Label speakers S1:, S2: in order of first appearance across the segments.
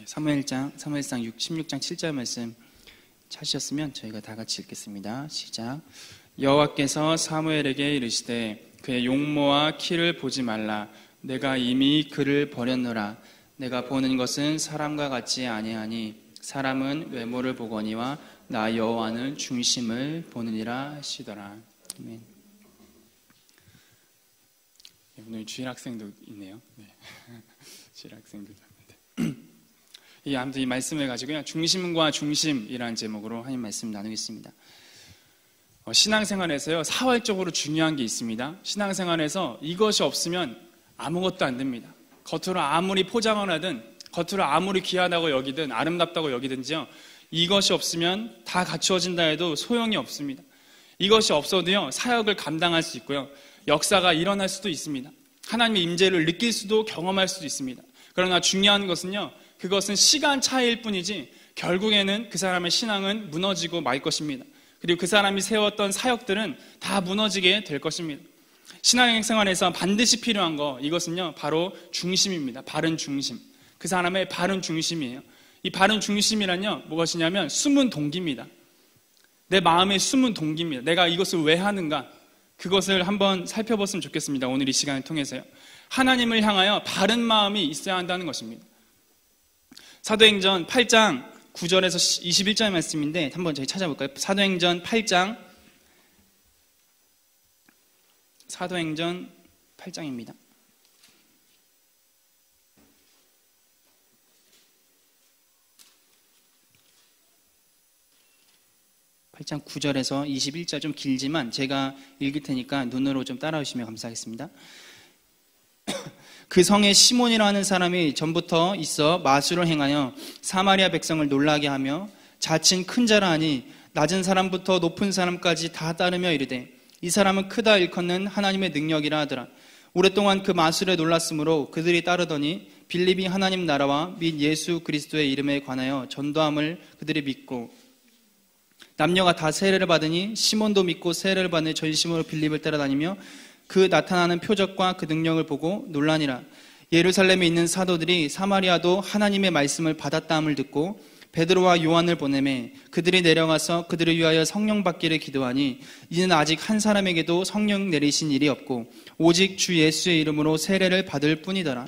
S1: 사무엘상 16장 7절 말씀 찾으셨으면 저희가 다 같이 읽겠습니다. 시작. 여호와께서 사무엘에게 이르시되 그의 용모와 키를 보지 말라. 내가 이미 그를 버렸노라. 내가 보는 것은 사람과 같지 아니하니 사람은 외모를 보거니와 나 여호와는 중심을 보느니라 하시더라. 아멘. 오늘 주일 학생도 있네요. 네. 주일 학생도 있는데. 아무튼 이 말씀을 가지고 중심과 중심이라는 제목으로 하나님 말씀 나누겠습니다. 신앙생활에서요, 사활적으로 중요한 게 있습니다. 신앙생활에서 이것이 없으면 아무것도 안 됩니다. 겉으로 아무리 포장을 하든, 겉으로 아무리 귀하다고 여기든, 아름답다고 여기든지요, 이것이 없으면 다 갖추어진다 해도 소용이 없습니다. 이것이 없어도요, 사역을 감당할 수 있고요, 역사가 일어날 수도 있습니다. 하나님의 임재를 느낄 수도 경험할 수도 있습니다. 그러나 중요한 것은요, 그것은 시간 차이일 뿐이지 결국에는 그 사람의 신앙은 무너지고 말 것입니다. 그리고 그 사람이 세웠던 사역들은 다 무너지게 될 것입니다. 신앙생활에서 반드시 필요한 거, 이것은요 바로 중심입니다. 바른 중심. 그 사람의 바른 중심이에요. 이 바른 중심이란요 무엇이냐면 숨은 동기입니다. 내 마음의 숨은 동기입니다. 내가 이것을 왜 하는가, 그것을 한번 살펴봤으면 좋겠습니다. 오늘 이 시간을 통해서요. 하나님을 향하여 바른 마음이 있어야 한다는 것입니다. 사도행전 8장 9절에서 21절 말씀인데 한번 저희 찾아볼까요? 사도행전 8장입니다. (8장 9절에서 21절) 좀 길지만 제가 읽을 테니까 눈으로 좀 따라오시면 감사하겠습니다. 그 성에 시몬이라 하는 사람이 전부터 있어 마술을 행하여 사마리아 백성을 놀라게 하며 자칭 큰 자라 하니 낮은 사람부터 높은 사람까지 다 따르며 이르되 이 사람은 크다 일컫는 하나님의 능력이라 하더라. 오랫동안 그 마술에 놀랐으므로 그들이 따르더니 빌립이 하나님 나라와 및 예수 그리스도의 이름에 관하여 전도함을 그들이 믿고 남녀가 다 세례를 받으니 시몬도 믿고 세례를 받는 전심으로 빌립을 따라다니며 그 나타나는 표적과 그 능력을 보고 놀라니라. 예루살렘에 있는 사도들이 사마리아도 하나님의 말씀을 받았다함을 듣고 베드로와 요한을 보내매 그들이 내려가서 그들을 위하여 성령 받기를 기도하니 이는 아직 한 사람에게도 성령 내리신 일이 없고 오직 주 예수의 이름으로 세례를 받을 뿐이더라.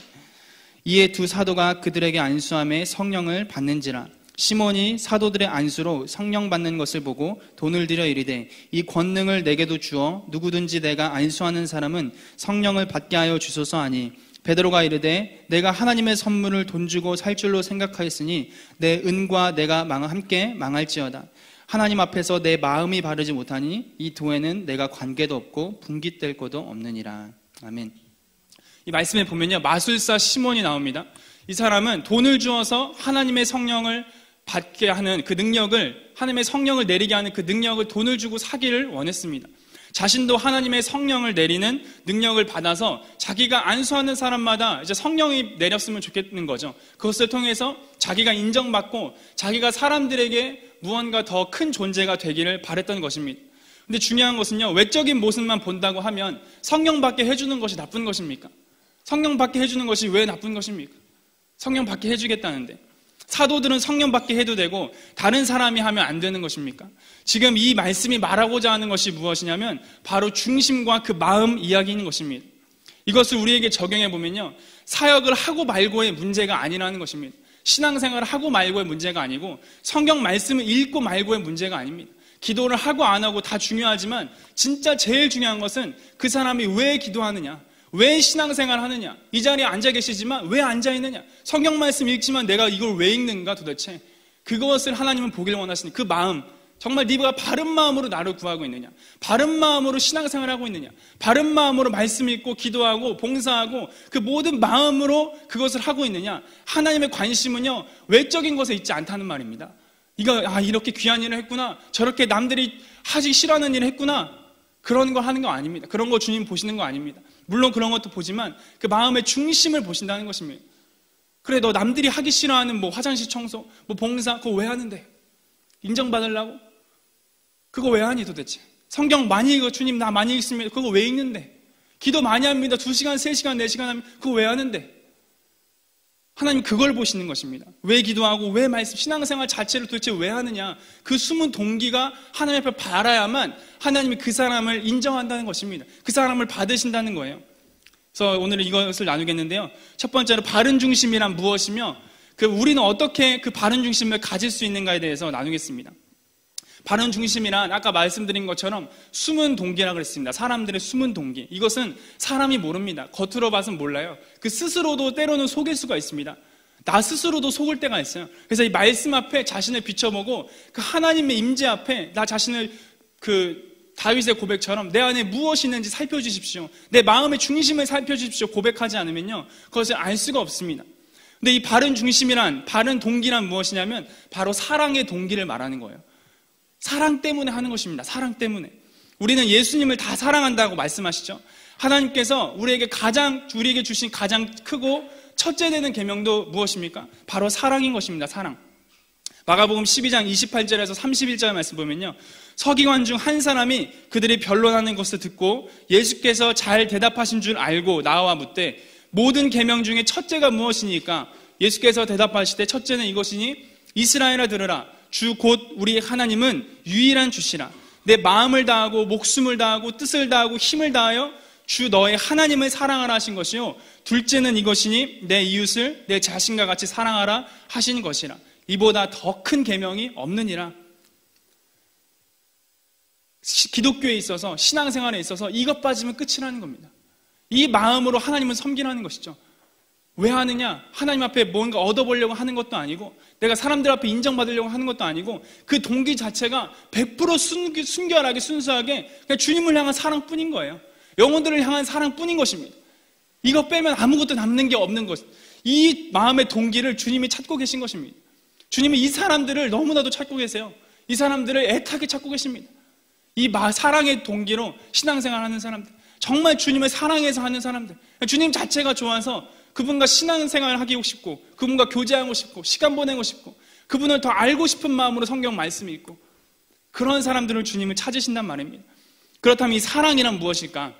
S1: 이에 두 사도가 그들에게 안수함에 성령을 받는지라. 시몬이 사도들의 안수로 성령 받는 것을 보고 돈을 들여 이르되 이 권능을 내게도 주어 누구든지 내가 안수하는 사람은 성령을 받게 하여 주소서 하니 베드로가 이르되 내가 하나님의 선물을 돈 주고 살 줄로 생각하였으니 내 은과 내가 함께 망할지어다. 하나님 앞에서 내 마음이 바르지 못하니 이 도에는 내가 관계도 없고 분깃될 것도 없느니라. 아멘. 이 말씀에 보면요, 마술사 시몬이 나옵니다. 이 사람은 돈을 주어서 하나님의 성령을 받게 하는 그 능력을, 하나님의 성령을 내리게 하는 그 능력을 돈을 주고 사기를 원했습니다. 자신도 하나님의 성령을 내리는 능력을 받아서 자기가 안수하는 사람마다 이제 성령이 내렸으면 좋겠는 거죠. 그것을 통해서 자기가 인정받고 자기가 사람들에게 무언가 더 큰 존재가 되기를 바랬던 것입니다. 근데 중요한 것은요, 외적인 모습만 본다고 하면 성령 받게 해주는 것이 나쁜 것입니까? 성령 받게 해주는 것이 왜 나쁜 것입니까? 성령 받게 해주겠다는데. 사도들은 성령 받게 해도 되고 다른 사람이 하면 안 되는 것입니까? 지금 이 말씀이 말하고자 하는 것이 무엇이냐면 바로 중심과 그 마음 이야기인 것입니다. 이것을 우리에게 적용해 보면요, 사역을 하고 말고의 문제가 아니라는 것입니다. 신앙생활을 하고 말고의 문제가 아니고 성경 말씀을 읽고 말고의 문제가 아닙니다. 기도를 하고 안 하고 다 중요하지만 진짜 제일 중요한 것은 그 사람이 왜 기도하느냐, 왜 신앙생활 하느냐, 이 자리에 앉아 계시지만 왜 앉아 있느냐, 성경 말씀 읽지만 내가 이걸 왜 읽는가 도대체, 그것을 하나님은 보기를 원하시니 그 마음, 정말 네가 바른 마음으로 나를 구하고 있느냐, 바른 마음으로 신앙생활을 하고 있느냐, 바른 마음으로 말씀 읽고 기도하고 봉사하고 그 모든 마음으로 그것을 하고 있느냐. 하나님의 관심은요 외적인 것에 있지 않다는 말입니다. 이렇게 귀한 일을 했구나, 저렇게 남들이 하기 싫어하는 일을 했구나, 그런 거 하는 거 아닙니다. 그런 거 주님 보시는 거 아닙니다. 물론 그런 것도 보지만 그 마음의 중심을 보신다는 것입니다. 그래, 너 남들이 하기 싫어하는 화장실 청소, 봉사, 그거 왜 하는데? 인정받으려고? 그거 왜 하니 도대체? 성경 많이 읽어, 주님 나 많이 읽습니다. 그거 왜 읽는데? 기도 많이 합니다. 2시간, 3시간, 4시간 하면 그거 왜 하는데? 하나님 그걸 보시는 것입니다. 왜 기도하고 왜 말씀, 신앙생활 자체를 도대체 왜 하느냐. 그 숨은 동기가 하나님 앞에 바라야만 하나님이 그 사람을 인정한다는 것입니다. 그 사람을 받으신다는 거예요. 그래서 오늘은 이것을 나누겠는데요. 첫 번째로 바른 중심이란 무엇이며 우리는 어떻게 그 바른 중심을 가질 수 있는가에 대해서 나누겠습니다. 바른 중심이란 아까 말씀드린 것처럼 숨은 동기라고 그랬습니다. 사람들의 숨은 동기. 이것은 사람이 모릅니다. 겉으로 봐서는 몰라요. 그 스스로도 때로는 속일 수가 있습니다. 나 스스로도 속을 때가 있어요. 그래서 이 말씀 앞에 자신을 비춰보고 그 하나님의 임재 앞에 나 자신을 다윗의 고백처럼 내 안에 무엇이 있는지 살펴주십시오. 내 마음의 중심을 살펴주십시오. 고백하지 않으면요, 그것을 알 수가 없습니다. 근데 이 바른 중심이란, 바른 동기란 무엇이냐면 바로 사랑의 동기를 말하는 거예요. 사랑 때문에 하는 것입니다. 사랑 때문에. 우리는 예수님을 다 사랑한다고 말씀하시죠. 하나님께서 우리에게 주신 가장 크고 첫째 되는 계명도 무엇입니까? 바로 사랑인 것입니다. 사랑. 마가복음 12장 28절에서 31절 말씀 보면요, 서기관 중 한 사람이 그들이 변론하는 것을 듣고 예수께서 잘 대답하신 줄 알고 나와 묻되 모든 계명 중에 첫째가 무엇이니까? 예수께서 대답하실 때 첫째는 이것이니 이스라엘아 들으라. 주 곧 우리 하나님은 유일한 주시라. 내 마음을 다하고 목숨을 다하고 뜻을 다하고 힘을 다하여 주 너의 하나님을 사랑하라 하신 것이요, 둘째는 이것이니 내 이웃을 내 자신과 같이 사랑하라 하신 것이라. 이보다 더 큰 계명이 없느니라. 기독교에 있어서, 신앙생활에 있어서 이것 빠지면 끝이라는 겁니다. 이 마음으로 하나님을 섬기라는 것이죠. 왜 하느냐? 하나님 앞에 뭔가 얻어보려고 하는 것도 아니고, 내가 사람들 앞에 인정받으려고 하는 것도 아니고, 그 동기 자체가 100% 순결하게 순수하게 그냥 주님을 향한 사랑뿐인 거예요. 영혼들을 향한 사랑뿐인 것입니다. 이거 빼면 아무것도 남는 게 없는 것. 이 마음의 동기를 주님이 찾고 계신 것입니다. 주님이 이 사람들을 너무나도 찾고 계세요. 이 사람들을 애타게 찾고 계십니다. 이 사랑의 동기로 신앙생활하는 사람들, 정말 주님을 사랑해서 하는 사람들, 주님 자체가 좋아서 그분과 신앙생활을 하고 싶고, 그분과 교제하고 싶고, 시간 보내고 싶고, 그분을 더 알고 싶은 마음으로 성경 말씀이 있고, 그런 사람들을 주님을 찾으신단 말입니다. 그렇다면 이 사랑이란 무엇일까?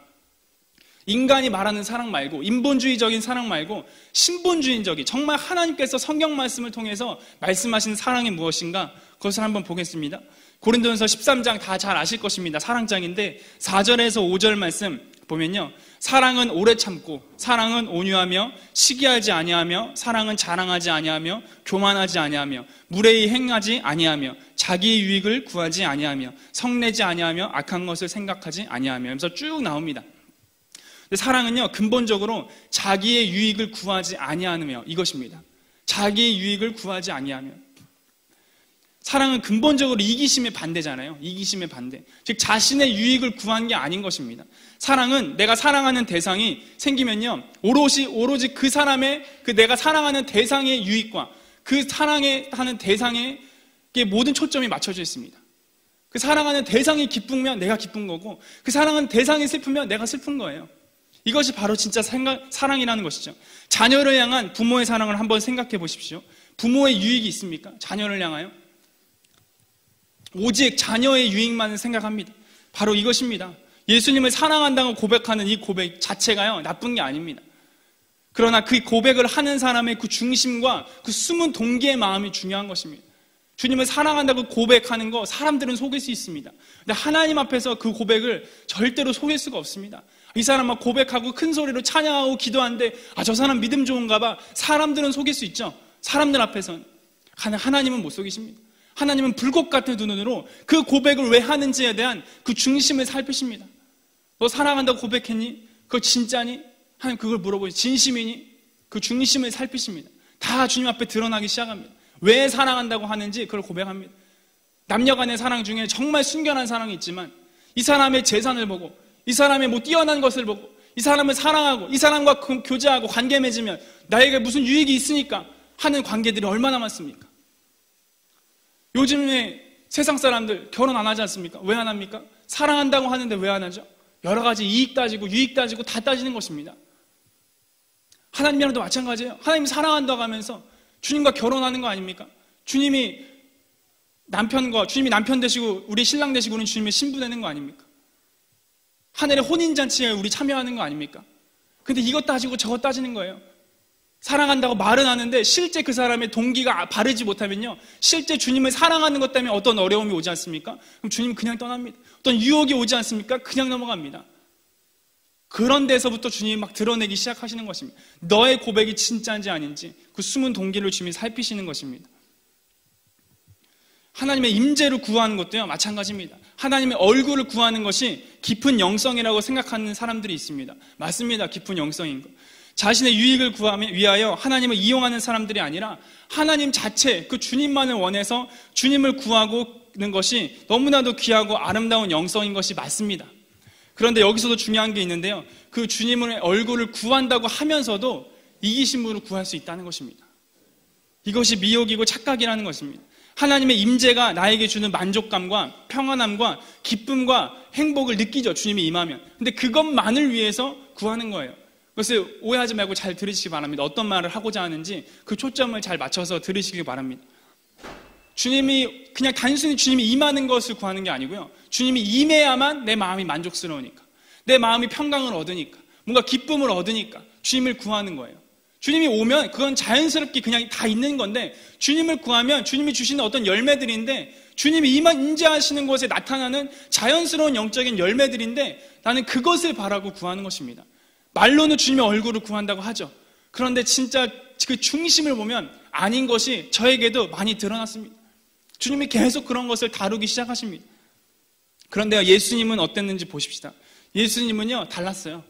S1: 인간이 말하는 사랑 말고, 인본주의적인 사랑 말고 신본주의적인, 정말 하나님께서 성경 말씀을 통해서 말씀하신 사랑이 무엇인가? 그것을 한번 보겠습니다. 고린도전서 13장 다 잘 아실 것입니다. 사랑장인데 4절에서 5절 말씀 보면요, 사랑은 오래 참고, 사랑은 온유하며 시기하지 아니하며, 사랑은 자랑하지 아니하며 교만하지 아니하며 무례히 행하지 아니하며 자기의 유익을 구하지 아니하며 성내지 아니하며 악한 것을 생각하지 아니하며 하면서 쭉 나옵니다. 근데 사랑은요, 근본적으로 자기의 유익을 구하지 아니하며, 이것입니다. 자기의 유익을 구하지 아니하며. 사랑은 근본적으로 이기심의 반대잖아요. 이기심의 반대. 즉 자신의 유익을 구한 게 아닌 것입니다. 사랑은 내가 사랑하는 대상이 생기면요, 오로지 그 사람의, 내가 사랑하는 대상의 유익과 그 사랑하는 대상의 모든 초점이 맞춰져 있습니다. 그 사랑하는 대상이 기쁘면 내가 기쁜 거고, 그 사랑하는 대상이 슬프면 내가 슬픈 거예요. 이것이 바로 진짜 사랑이라는 것이죠. 자녀를 향한 부모의 사랑을 한번 생각해 보십시오. 부모의 유익이 있습니까? 자녀를 향하여? 오직 자녀의 유익만을 생각합니다. 바로 이것입니다. 예수님을 사랑한다고 고백하는 이 고백 자체가요, 나쁜 게 아닙니다. 그러나 그 고백을 하는 사람의 그 중심과 그 숨은 동기의 마음이 중요한 것입니다. 주님을 사랑한다고 고백하는 거 사람들은 속일 수 있습니다. 근데 하나님 앞에서 그 고백을 절대로 속일 수가 없습니다. 이 사람 막 고백하고 큰 소리로 찬양하고 기도하는데, 저 사람 믿음 좋은가 봐. 사람들은 속일 수 있죠. 사람들 앞에서는. 하나님은 못 속이십니다. 하나님은 불꽃 같은 두 눈으로 그 고백을 왜 하는지에 대한 그 중심을 살피십니다. 너 사랑한다고 고백했니? 그거 진짜니? 하나님 그걸 물어보니 진심이니? 그 중심을 살피십니다. 다 주님 앞에 드러나기 시작합니다. 왜 사랑한다고 하는지 그걸 고백합니다. 남녀간의 사랑 중에 정말 순결한 사랑이 있지만, 이 사람의 재산을 보고, 이 사람의 뛰어난 것을 보고, 이 사람을 사랑하고, 이 사람과 교제하고 관계 맺으면 나에게 무슨 유익이 있으니까 하는 관계들이 얼마나 많습니까? 요즘에 세상 사람들 결혼 안 하지 않습니까? 왜 안 합니까? 사랑한다고 하는데 왜 안 하죠? 여러 가지 이익 따지고 유익 따지고 다 따지는 것입니다. 하나님이랑도 마찬가지예요. 하나님 사랑한다고 하면서 주님과 결혼하는 거 아닙니까? 주님이 남편 되시고 우리 신랑 되시고 우리는 주님의 신부 되는 거 아닙니까? 하늘의 혼인잔치에 우리 참여하는 거 아닙니까? 근데 이것 따지고 저것 따지는 거예요. 사랑한다고 말은 하는데 실제 그 사람의 동기가 바르지 못하면요, 실제 주님을 사랑하는 것 때문에 어떤 어려움이 오지 않습니까? 그럼 주님은 그냥 떠납니다. 어떤 유혹이 오지 않습니까? 그냥 넘어갑니다. 그런 데서부터 주님이 막 드러내기 시작하시는 것입니다. 너의 고백이 진짜인지 아닌지 그 숨은 동기를 주님이 살피시는 것입니다. 하나님의 임재를 구하는 것도요, 마찬가지입니다. 하나님의 얼굴을 구하는 것이 깊은 영성이라고 생각하는 사람들이 있습니다. 맞습니다. 깊은 영성인 것. 자신의 유익을 위하여 하나님을 이용하는 사람들이 아니라 하나님 자체, 그 주님만을 원해서 주님을 구하고는 것이 너무나도 귀하고 아름다운 영성인 것이 맞습니다. 그런데 여기서도 중요한 게 있는데요, 그 주님의 얼굴을 구한다고 하면서도 이기심으로 구할 수 있다는 것입니다. 이것이 미혹이고 착각이라는 것입니다. 하나님의 임재가 나에게 주는 만족감과 평안함과 기쁨과 행복을 느끼죠, 주님이 임하면. 근데 그것만을 위해서 구하는 거예요. 그것을 오해하지 말고 잘 들으시기 바랍니다. 어떤 말을 하고자 하는지 그 초점을 잘 맞춰서 들으시기 바랍니다. 주님이 그냥 단순히 주님이 임하는 것을 구하는 게 아니고요, 주님이 임해야만 내 마음이 만족스러우니까, 내 마음이 평강을 얻으니까, 뭔가 기쁨을 얻으니까 주님을 구하는 거예요. 주님이 오면 그건 자연스럽게 그냥 다 있는 건데, 주님을 구하면 주님이 주시는 어떤 열매들인데, 주님이 임재하시는 곳에 나타나는 자연스러운 영적인 열매들인데, 나는 그것을 바라고 구하는 것입니다. 말로는 주님의 얼굴을 구한다고 하죠. 그런데 진짜 그 중심을 보면 아닌 것이 저에게도 많이 드러났습니다. 주님이 계속 그런 것을 다루기 시작하십니다. 그런데요, 예수님은 어땠는지 보십시다. 예수님은요, 달랐어요.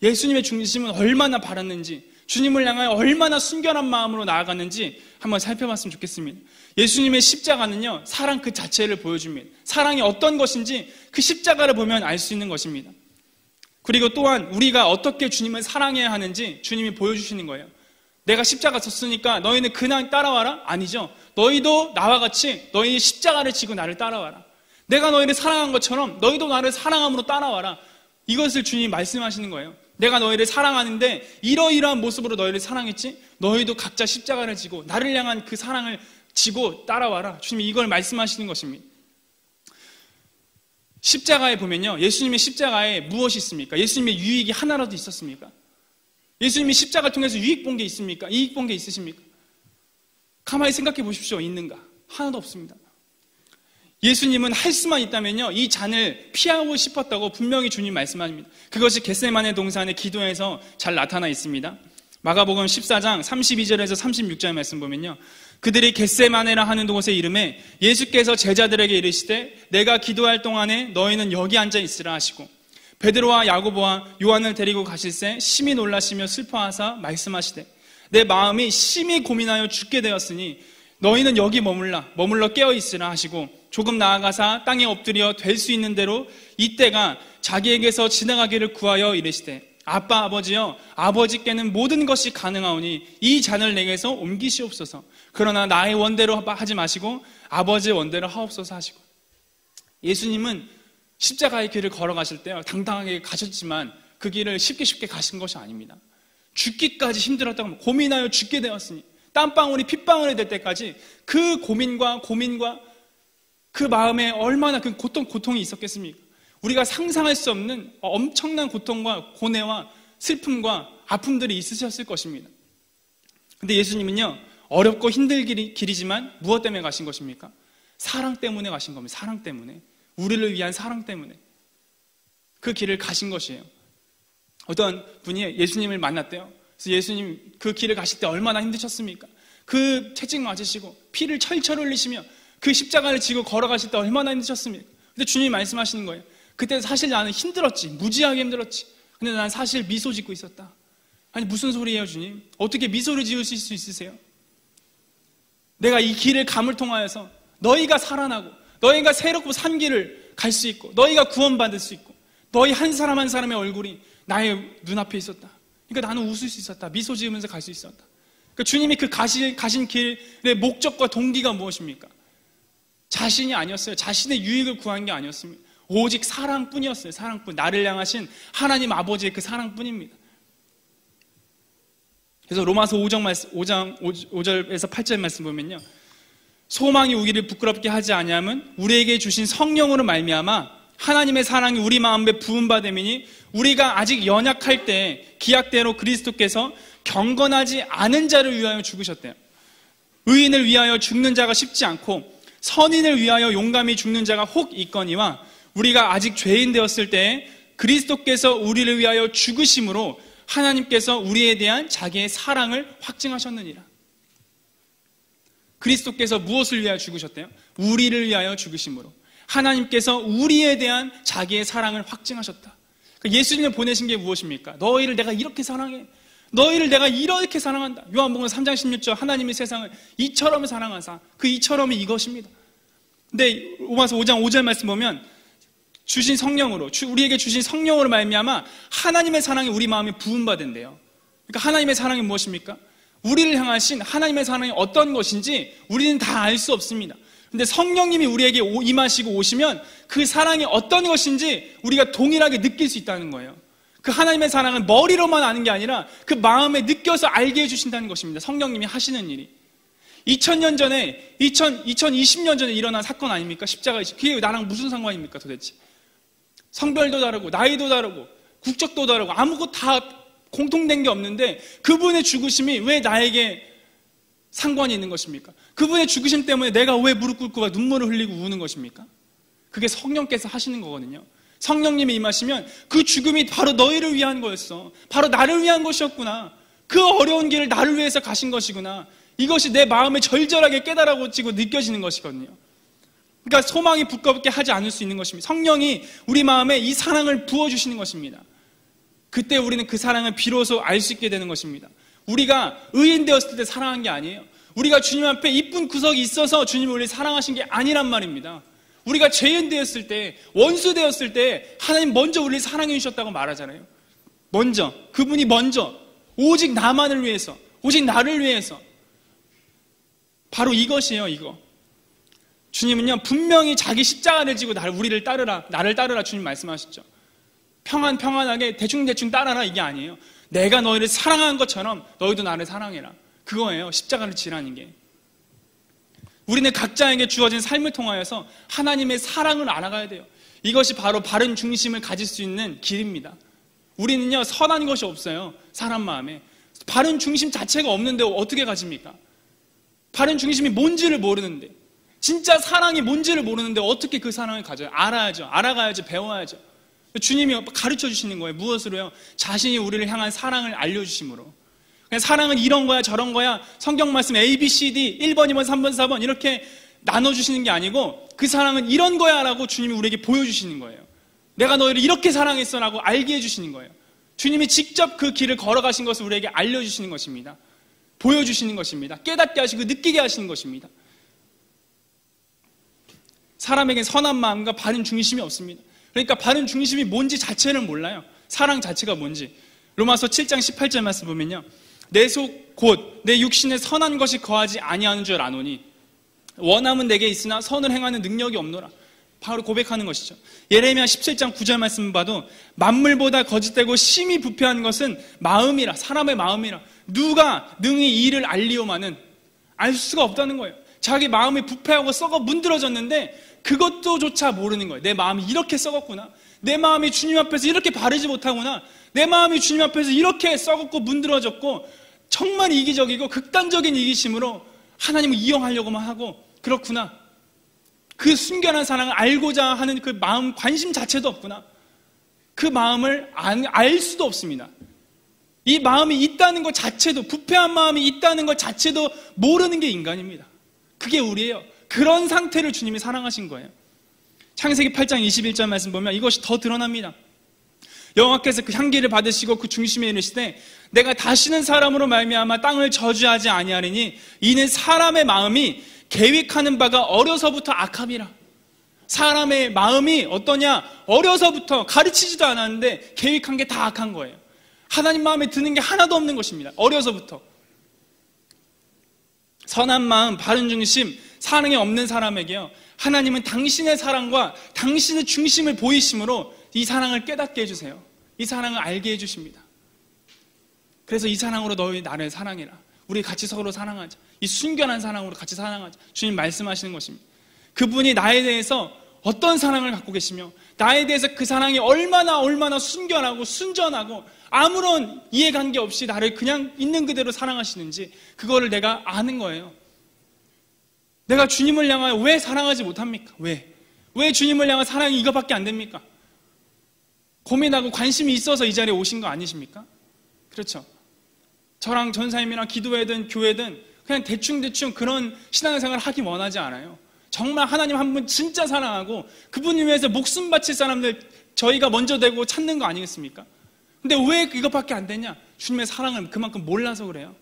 S1: 예수님의 중심은 얼마나 바랐는지, 주님을 향하여 얼마나 순결한 마음으로 나아갔는지 한번 살펴봤으면 좋겠습니다. 예수님의 십자가는요, 사랑 그 자체를 보여줍니다. 사랑이 어떤 것인지 그 십자가를 보면 알 수 있는 것입니다. 그리고 또한 우리가 어떻게 주님을 사랑해야 하는지 주님이 보여주시는 거예요. 내가 십자가 졌으니까 너희는 그냥 따라와라? 아니죠. 너희도 나와 같이 너희 십자가를 지고 나를 따라와라. 내가 너희를 사랑한 것처럼 너희도 나를 사랑함으로 따라와라. 이것을 주님이 말씀하시는 거예요. 내가 너희를 사랑하는데 이러이러한 모습으로 너희를 사랑했지? 너희도 각자 십자가를 지고 나를 향한 그 사랑을 지고 따라와라. 주님이 이걸 말씀하시는 것입니다. 십자가에 보면요, 예수님의 십자가에 무엇이 있습니까? 예수님의 유익이 하나라도 있었습니까? 예수님이 십자가를 통해서 유익 본 게 있습니까? 이익 본 게 있으십니까? 가만히 생각해 보십시오. 있는가? 하나도 없습니다. 예수님은 할 수만 있다면요, 이 잔을 피하고 싶었다고 분명히 주님 말씀하십니다. 그것이 겟세마네 동산의 기도에서 잘 나타나 있습니다. 마가복음 14장 32절에서 36절 말씀 보면요, 그들이 겟세마네라 하는 곳의 이름에 예수께서 제자들에게 이르시되 내가 기도할 동안에 너희는 여기 앉아 있으라 하시고, 베드로와 야고보와 요한을 데리고 가실새 심히 놀라시며 슬퍼하사 말씀하시되 내 마음이 심히 고민하여 죽게 되었으니 너희는 여기 머물러 깨어 있으라 하시고, 조금 나아가사 땅에 엎드려 될 수 있는 대로 이때가 자기에게서 지나가기를 구하여 이르시되 아빠 아버지여, 아버지께는 모든 것이 가능하오니 이 잔을 내게서 옮기시옵소서. 그러나 나의 원대로 하지 마시고 아버지의 원대로 하옵소서 하시고. 예수님은 십자가의 길을 걸어가실 때요, 당당하게 가셨지만 그 길을 쉽게 가신 것이 아닙니다. 죽기까지 힘들었다고, 고민하여 죽게 되었으니, 땀방울이 핏방울이 될 때까지 그 고민과 그 마음에 얼마나 그 고통이 있었겠습니까? 우리가 상상할 수 없는 엄청난 고통과 고뇌와 슬픔과 아픔들이 있으셨을 것입니다. 근데 예수님은요, 어렵고 힘든 길이지만 무엇 때문에 가신 것입니까? 사랑 때문에 가신 겁니다. 사랑 때문에. 우리를 위한 사랑 때문에 그 길을 가신 것이에요. 어떤 분이 예수님을 만났대요. 그래서 예수님 그 길을 가실 때 얼마나 힘드셨습니까? 그 채찍 맞으시고 피를 철철 흘리시며 그 십자가를 지고 걸어가실 때 얼마나 힘드셨습니까? 근데 주님이 말씀하시는 거예요. 그때 사실 나는 힘들었지, 무지하게 힘들었지. 근데 난 사실 미소 짓고 있었다. 아니 무슨 소리예요, 주님? 어떻게 미소를 지으실 수 있으세요? 내가 이 길을 감을 통하여서 너희가 살아나고 너희가 새롭고 산 길을 갈 수 있고 너희가 구원받을 수 있고 너희 한 사람 한 사람의 얼굴이 나의 눈앞에 있었다. 그러니까 나는 웃을 수 있었다. 미소 지으면서 갈 수 있었다. 그러니까 주님이 그 가신 길의 목적과 동기가 무엇입니까? 자신이 아니었어요. 자신의 유익을 구한 게 아니었습니다. 오직 사랑뿐이었어요. 사랑뿐. 나를 향하신 하나님 아버지의 그 사랑뿐입니다. 그래서 로마서 5장 5절에서 8절 말씀 보면요, 소망이 우리를 부끄럽게 하지 아니함은 우리에게 주신 성령으로 말미암아 하나님의 사랑이 우리 마음에 부음받음이니 우리가 아직 연약할 때 기약대로 그리스도께서 경건하지 않은 자를 위하여 죽으셨대요. 의인을 위하여 죽는 자가 쉽지 않고 선인을 위하여 용감히 죽는 자가 혹 있거니와 우리가 아직 죄인 되었을 때 그리스도께서 우리를 위하여 죽으심으로 하나님께서 우리에 대한 자기의 사랑을 확증하셨느니라. 그리스도께서 무엇을 위하여 죽으셨대요? 우리를 위하여 죽으심으로 하나님께서 우리에 대한 자기의 사랑을 확증하셨다. 예수님을 보내신 게 무엇입니까? 너희를 내가 이렇게 사랑해. 너희를 내가 이렇게 사랑한다. 요한복음 3장 16절 하나님이 세상을 이처럼 사랑하사, 그 이처럼이 이것입니다. 근데 로마서 5장 5절 말씀 보면 주신 성령으로, 우리에게 주신 성령으로 말미암아 하나님의 사랑이 우리 마음에 부음받은대요. 그러니까 하나님의 사랑이 무엇입니까? 우리를 향하신 하나님의 사랑이 어떤 것인지 우리는 다 알 수 없습니다. 근데 성령님이 우리에게 임하시고 오시면 그 사랑이 어떤 것인지 우리가 동일하게 느낄 수 있다는 거예요. 그 하나님의 사랑은 머리로만 아는 게 아니라 그 마음에 느껴서 알게 해주신다는 것입니다. 성령님이 하시는 일이. 2000년 전에, 2020년 전에 일어난 사건 아닙니까? 십자가의 집. 그게 나랑 무슨 상관입니까 도대체? 성별도 다르고 나이도 다르고 국적도 다르고 아무것도 다 공통된 게 없는데 그분의 죽으심이 왜 나에게 상관이 있는 것입니까? 그분의 죽으심 때문에 내가 왜 무릎 꿇고 눈물을 흘리고 우는 것입니까? 그게 성령께서 하시는 거거든요. 성령님이 임하시면 그 죽음이 바로 너희를 위한 거였어. 바로 나를 위한 것이었구나. 그 어려운 길을 나를 위해서 가신 것이구나. 이것이 내 마음에 절절하게 깨달아지고 느껴지는 것이거든요. 그러니까 소망이 부끄럽게 하지 않을 수 있는 것입니다. 성령이 우리 마음에 이 사랑을 부어주시는 것입니다. 그때 우리는 그 사랑을 비로소 알 수 있게 되는 것입니다. 우리가 의인 되었을 때 사랑한 게 아니에요. 우리가 주님 앞에 이쁜 구석이 있어서 주님이 우리를 사랑하신 게 아니란 말입니다. 우리가 죄인 되었을 때, 원수 되었을 때 하나님 먼저 우리를 사랑해 주셨다고 말하잖아요. 먼저, 그분이 먼저 오직 나만을 위해서, 오직 나를 위해서. 바로 이것이에요. 이거. 주님은요 분명히 자기 십자가를 지고 우리를 따르라, 나를 따르라 주님 말씀하셨죠. 평안하게 대충 따라라 이게 아니에요. 내가 너희를 사랑한 것처럼 너희도 나를 사랑해라. 그거예요. 십자가를 지라는 게. 우리는 각자에게 주어진 삶을 통하여서 하나님의 사랑을 알아가야 돼요. 이것이 바로 바른 중심을 가질 수 있는 길입니다. 우리는요 선한 것이 없어요. 사람 마음에. 바른 중심 자체가 없는데 어떻게 가집니까? 바른 중심이 뭔지를 모르는데, 진짜 사랑이 뭔지를 모르는데 어떻게 그 사랑을 가져요? 알아야죠. 알아가야죠. 배워야죠. 주님이 가르쳐 주시는 거예요. 무엇으로요? 자신이 우리를 향한 사랑을 알려주심으로. 사랑은 이런 거야 저런 거야 성경 말씀 A, B, C, D 1번, 2번, 3번, 4번 이렇게 나눠주시는 게 아니고 그 사랑은 이런 거야 라고 주님이 우리에게 보여주시는 거예요. 내가 너희를 이렇게 사랑했어 라고 알게 해주시는 거예요. 주님이 직접 그 길을 걸어가신 것을 우리에게 알려주시는 것입니다. 보여주시는 것입니다. 깨닫게 하시고 느끼게 하시는 것입니다. 사람에겐 선한 마음과 바른 중심이 없습니다. 그러니까 바른 중심이 뭔지 자체를 몰라요. 사랑 자체가 뭔지. 로마서 7장 18절 말씀 보면요, 내 속 곧 내 육신에 선한 것이 거하지 아니하는 줄 아노니 원함은 내게 있으나 선을 행하는 능력이 없노라. 바로 고백하는 것이죠. 예레미야 17장 9절 말씀 봐도 만물보다 거짓되고 심히 부패한 것은 마음이라, 사람의 마음이라. 누가 능히 이 일을 알리오마는 알 수가 없다는 거예요. 자기 마음이 부패하고 썩어 문드러졌는데 그것도 조차 모르는 거예요. 내 마음이 이렇게 썩었구나. 내 마음이 주님 앞에서 이렇게 바르지 못하구나. 내 마음이 주님 앞에서 이렇게 썩었고 문드러졌고 정말 이기적이고 극단적인 이기심으로 하나님을 이용하려고만 하고 그렇구나. 그 순결한 사랑을 알고자 하는 그 마음 관심 자체도 없구나. 그 마음을 알 수도 없습니다. 이 마음이 있다는 것 자체도, 부패한 마음이 있다는 것 자체도 모르는 게 인간입니다. 그게 우리예요. 그런 상태를 주님이 사랑하신 거예요. 창세기 8장 21절 말씀 보면 이것이 더 드러납니다. 여호와께서 그 향기를 받으시고 그 중심에 이르시되 내가 다시는 사람으로 말미암아 땅을 저주하지 아니하리니 이는 사람의 마음이 계획하는 바가 어려서부터 악함이라. 사람의 마음이 어떠냐? 어려서부터 가르치지도 않았는데 계획한 게 다 악한 거예요. 하나님 마음에 드는 게 하나도 없는 것입니다. 어려서부터. 선한 마음, 바른 중심, 사랑이 없는 사람에게요, 하나님은 당신의 사랑과 당신의 중심을 보이심으로 이 사랑을 깨닫게 해주세요. 이 사랑을 알게 해주십니다. 그래서 이 사랑으로 너희 나를 사랑해라. 우리 같이 서로 사랑하자. 이 순결한 사랑으로 같이 사랑하자. 주님 말씀하시는 것입니다. 그분이 나에 대해서 어떤 사랑을 갖고 계시며 나에 대해서 그 사랑이 얼마나 순결하고 순전하고 아무런 이해관계 없이 나를 그냥 있는 그대로 사랑하시는지 그거를 내가 아는 거예요. 내가 주님을 향하여 왜 사랑하지 못합니까? 왜 주님을 향한 사랑이 이거밖에 안 됩니까? 고민하고 관심이 있어서 이 자리에 오신 거 아니십니까? 그렇죠. 저랑 전사님이랑 기도회든 교회든 그냥 대충 그런 신앙생활을 하기 원하지 않아요. 정말 하나님 한 분 진짜 사랑하고 그분을 위해서 목숨 바칠 사람들 저희가 먼저 되고 찾는 거 아니겠습니까? 근데 왜 이것밖에 안 되냐? 주님의 사랑을 그만큼 몰라서 그래요.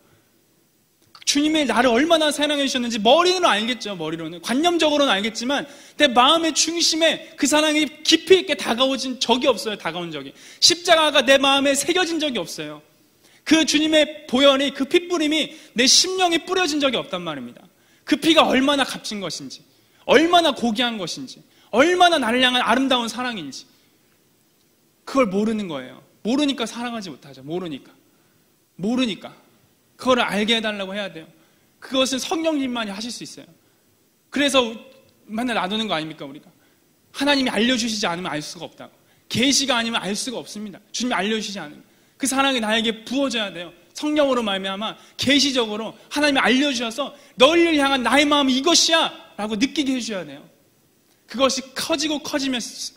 S1: 주님이 나를 얼마나 사랑해 주셨는지 머리로는 알겠죠. 머리로는 관념적으로는 알겠지만 내 마음의 중심에 그 사랑이 깊이 있게 다가오진 적이 없어요. 다가온 적이. 십자가가 내 마음에 새겨진 적이 없어요. 그 주님의 보혈이, 그 핏뿌림이 내 심령에 뿌려진 적이 없단 말입니다. 그 피가 얼마나 값진 것인지, 얼마나 고귀한 것인지, 얼마나 나를 향한 아름다운 사랑인지 그걸 모르는 거예요. 모르니까 사랑하지 못하죠. 모르니까 그거를 알게 해달라고 해야 돼요. 그것은 성령님만이 하실 수 있어요. 그래서 맨날 놔두는 거 아닙니까? 우리가 하나님이 알려주시지 않으면 알 수가 없다고. 계시가 아니면 알 수가 없습니다. 주님이 알려주시지 않으면 그 사랑이 나에게 부어져야 돼요. 성령으로 말미암아 계시적으로 하나님이 알려주셔서 너희를 향한 나의 마음이 이것이야 라고 느끼게 해주셔야 돼요. 그것이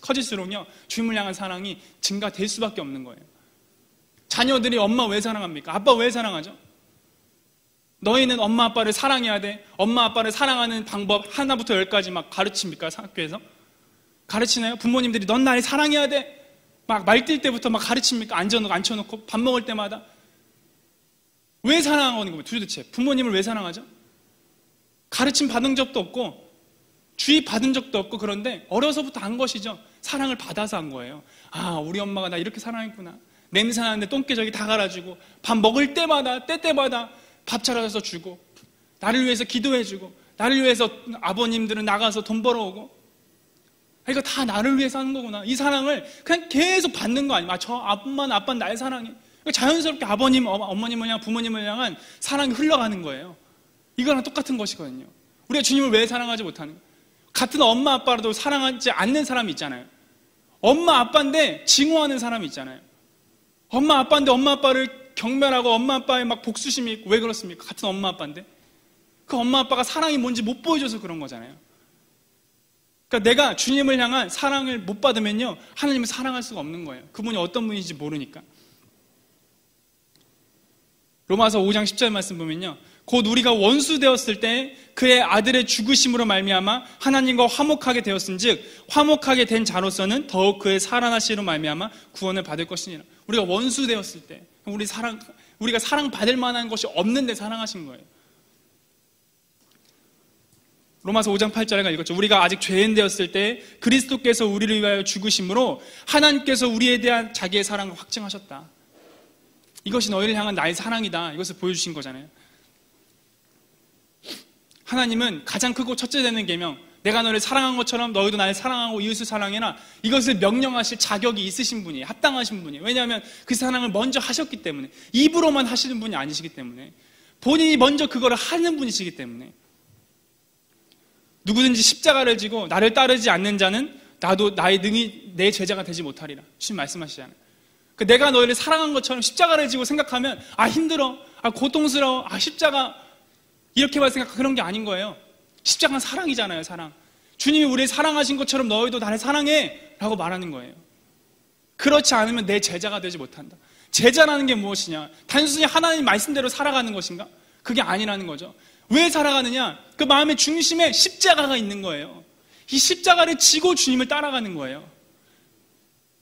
S1: 커질수록요 주님을 향한 사랑이 증가될 수밖에 없는 거예요. 자녀들이 엄마 왜 사랑합니까? 아빠 왜 사랑하죠? 너희는 엄마 아빠를 사랑해야 돼. 엄마 아빠를 사랑하는 방법 하나부터 10까지 막 가르칩니까? 학교에서? 가르치나요? 부모님들이 넌 나를 사랑해야 돼. 막 말뛸 때부터 막 가르칩니까? 앉혀놓고 밥 먹을 때마다. 왜 사랑하는 거예요? 도대체 부모님을 왜 사랑하죠? 가르침 받은 적도 없고 주의 받은 적도 없고 그런데 어려서부터 한 것이죠. 사랑을 받아서 한 거예요. 아, 우리 엄마가 나 이렇게 사랑했구나. 냄새 나는데 똥개저기 다 갈아주고 밥 먹을 때마다 때때마다 밥 차려서 주고 나를 위해서 기도해주고 나를 위해서 아버님들은 나가서 돈 벌어오고 이거 다 나를 위해서 하는 거구나. 이 사랑을 그냥 계속 받는 거 아니야. 저 아빠는 날 사랑해. 자연스럽게 아버님, 어머님을 향한 부모님을 향한 사랑이 흘러가는 거예요. 이거랑 똑같은 것이거든요. 우리가 주님을 왜 사랑하지 못하는 거예요? 같은 엄마 아빠라도 사랑하지 않는 사람이 있잖아요. 엄마 아빠인데 증오하는 사람이 있잖아요. 엄마 아빠인데 엄마 아빠를 경멸하고 엄마 아빠에 막 복수심이 있고 왜 그렇습니까? 같은 엄마 아빠인데 그 엄마 아빠가 사랑이 뭔지 못 보여줘서 그런 거잖아요. 그러니까 내가 주님을 향한 사랑을 못 받으면요 하나님을 사랑할 수가 없는 거예요. 그분이 어떤 분인지 모르니까. 로마서 5장 10절 말씀 보면요 곧 우리가 원수 되었을 때 그의 아들의 죽으심으로 말미암아 하나님과 화목하게 되었은즉 화목하게 된 자로서는 더욱 그의 살아나시로 말미암아 구원을 받을 것이니라. 우리가 원수 되었을 때 우리가 사랑받을 만한 것이 없는데 사랑하신 거예요. 로마서 5장 8절에 읽었죠. 우리가 아직 죄인 되었을 때 그리스도께서 우리를 위하여 죽으심으로 하나님께서 우리에 대한 자기의 사랑을 확증하셨다. 이것이 너희를 향한 나의 사랑이다. 이것을 보여주신 거잖아요. 하나님은 가장 크고 첫째 되는 계명, 내가 너를 사랑한 것처럼 너희도 나를 사랑하고 이웃을 사랑해라. 이것을 명령하실 자격이 있으신 분이에요. 합당하신 분이에요. 왜냐하면 그 사랑을 먼저 하셨기 때문에, 입으로만 하시는 분이 아니시기 때문에, 본인이 먼저 그거를 하는 분이시기 때문에. 누구든지 십자가를 지고 나를 따르지 않는 자는 나도 나의 능히 내 제자가 되지 못하리라. 주님 말씀하시잖아요. 내가 너희를 사랑한 것처럼 십자가를 지고 생각하면 힘들어, 고통스러워, 십자가 이렇게만 생각하고 그런 게 아닌 거예요. 십자가는 사랑이잖아요. 사랑. 주님이 우리를 사랑하신 것처럼 너희도 나를 사랑해 라고 말하는 거예요. 그렇지 않으면 내 제자가 되지 못한다. 제자라는 게 무엇이냐? 단순히 하나님 말씀대로 살아가는 것인가? 그게 아니라는 거죠. 왜 살아가느냐? 그 마음의 중심에 십자가가 있는 거예요. 이 십자가를 지고 주님을 따라가는 거예요.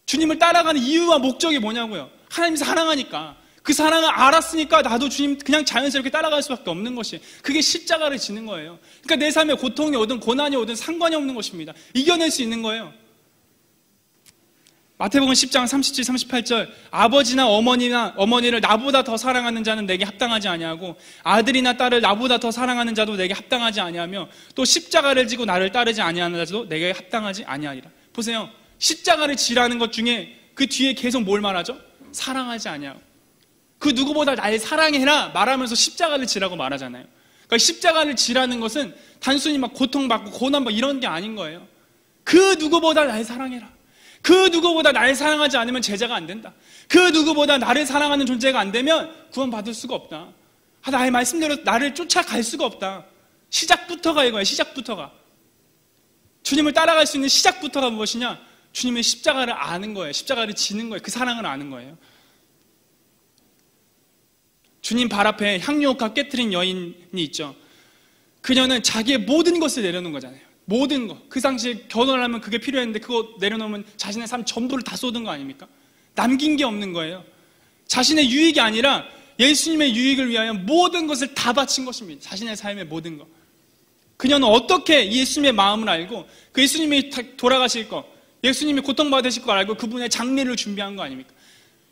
S1: 주님을 따라가는 이유와 목적이 뭐냐고요? 하나님 사랑하니까. 그 사랑을 알았으니까 나도 주님 그냥 자연스럽게 따라갈 수밖에 없는 것이에요. 그게 십자가를 지는 거예요. 그러니까 내 삶에 고통이 오든 고난이 오든 상관이 없는 것입니다. 이겨낼 수 있는 거예요. 마태복음 10장 37, 38절 아버지나 어머니를 나보다 더 사랑하는 자는 내게 합당하지 아니하고 아들이나 딸을 나보다 더 사랑하는 자도 내게 합당하지 아니하며 또 십자가를 지고 나를 따르지 아니하는 자도 내게 합당하지 아니하리라. 보세요. 십자가를 지라는 것 중에 그 뒤에 계속 뭘 말하죠? 사랑하지 아니하고 그 누구보다 나를 사랑해라 말하면서 십자가를 지라고 말하잖아요. 그러니까 십자가를 지라는 것은 단순히 막 고통받고 고난받고 이런 게 아닌 거예요. 그 누구보다 나를 사랑해라.
S2: 그 누구보다 나를 사랑하지 않으면 제자가 안 된다. 그 누구보다 나를 사랑하는 존재가 안 되면 구원받을 수가 없다. 나의 말씀대로 나를 쫓아갈 수가 없다. 시작부터가 이거야. 시작부터가. 주님을 따라갈 수 있는 시작부터가 무엇이냐? 주님의 십자가를 아는 거예요. 십자가를 지는 거예요. 그 사랑을 아는 거예요. 주님 발 앞에 향유옥합 깨트린 여인이 있죠. 그녀는 자기의 모든 것을 내려놓은 거잖아요. 모든 거. 그 당시에 결혼을 하면 그게 필요했는데 그거 내려놓으면 자신의 삶 전부를 다 쏟은 거 아닙니까? 남긴 게 없는 거예요. 자신의 유익이 아니라 예수님의 유익을 위하여 모든 것을 다 바친 것입니다. 자신의 삶의 모든 것. 그녀는 어떻게 예수님의 마음을 알고 그 예수님이 돌아가실 거, 예수님이 고통받으실 걸 알고 그분의 장례를 준비한 거 아닙니까?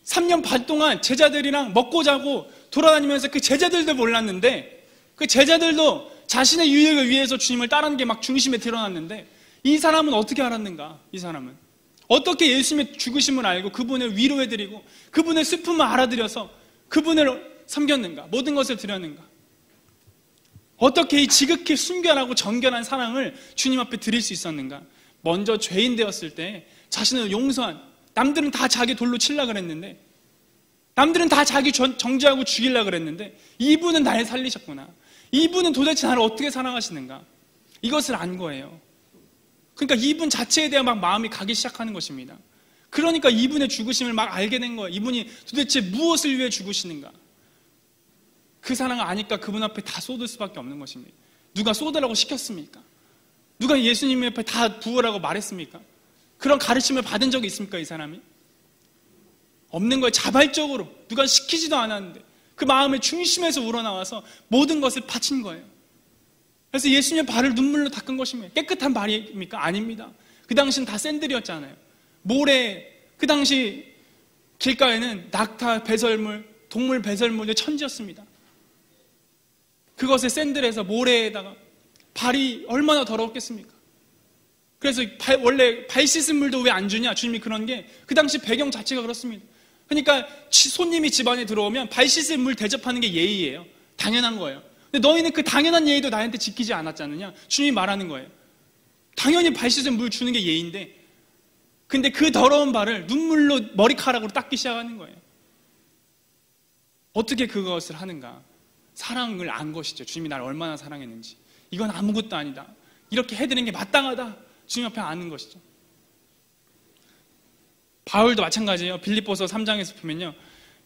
S2: 3년 반 동안 제자들이랑 먹고 자고 돌아다니면서 그 제자들도 몰랐는데 그 제자들도 자신의 유익을 위해서 주님을 따르는 게 막 중심에 드러났는데 이 사람은 어떻게 알았는가? 이 사람은 어떻게 예수님의 죽으심을 알고 그분을 위로해드리고 그분의 슬픔을 알아들여서 그분을 섬겼는가? 모든 것을 드렸는가? 어떻게 이 지극히 순결하고 정결한 사랑을 주님 앞에 드릴 수 있었는가? 먼저 죄인 되었을 때 자신을 용서한, 남들은 다 자기 돌로 치려고 그랬는데, 남들은 다 자기 정죄하고 죽이려고 그랬는데 이분은 나를 살리셨구나. 이분은 도대체 나를 어떻게 사랑하시는가? 이것을 안 거예요. 그러니까 이분 자체에 대한 막 마음이 가기 시작하는 것입니다. 그러니까 이분의 죽으심을 막 알게 된 거예요. 이분이 도대체 무엇을 위해 죽으시는가? 그 사랑을 아니까 그분 앞에 다 쏟을 수밖에 없는 것입니다. 누가 쏟으라고 시켰습니까? 누가 예수님 앞에 다 부으라고 말했습니까? 그런 가르침을 받은 적이 있습니까, 이 사람이? 없는 거예요. 자발적으로 누가 시키지도 않았는데 그 마음의 중심에서 우러나와서 모든 것을 바친 거예요. 그래서 예수님의 발을 눈물로 닦은 것입니다. 깨끗한 발입니까? 아닙니다. 그 당시는 다 샌들이었잖아요. 모래, 그 당시 길가에는 낙타, 배설물, 동물 배설물의 천지였습니다. 그것을 샌들에서 모래에다가 발이 얼마나 더러웠겠습니까? 그래서 원래 발 씻은 물도 왜 안 주냐? 주님이 그런 게 그 당시 배경 자체가 그렇습니다. 그러니까 손님이 집안에 들어오면 발 씻은 물 대접하는 게 예의예요. 당연한 거예요. 근데 너희는 그 당연한 예의도 나한테 지키지 않았지 않느냐? 주님이 말하는 거예요. 당연히 발 씻은 물 주는 게 예의인데 근데 그 더러운 발을 눈물로 머리카락으로 닦기 시작하는 거예요. 어떻게 그것을 하는가? 사랑을 안 것이죠. 주님이 나를 얼마나 사랑했는지. 이건 아무것도 아니다. 이렇게 해드리는 게 마땅하다. 주님 앞에 아는 것이죠. 바울도 마찬가지예요. 빌립보서 3장에서 보면요.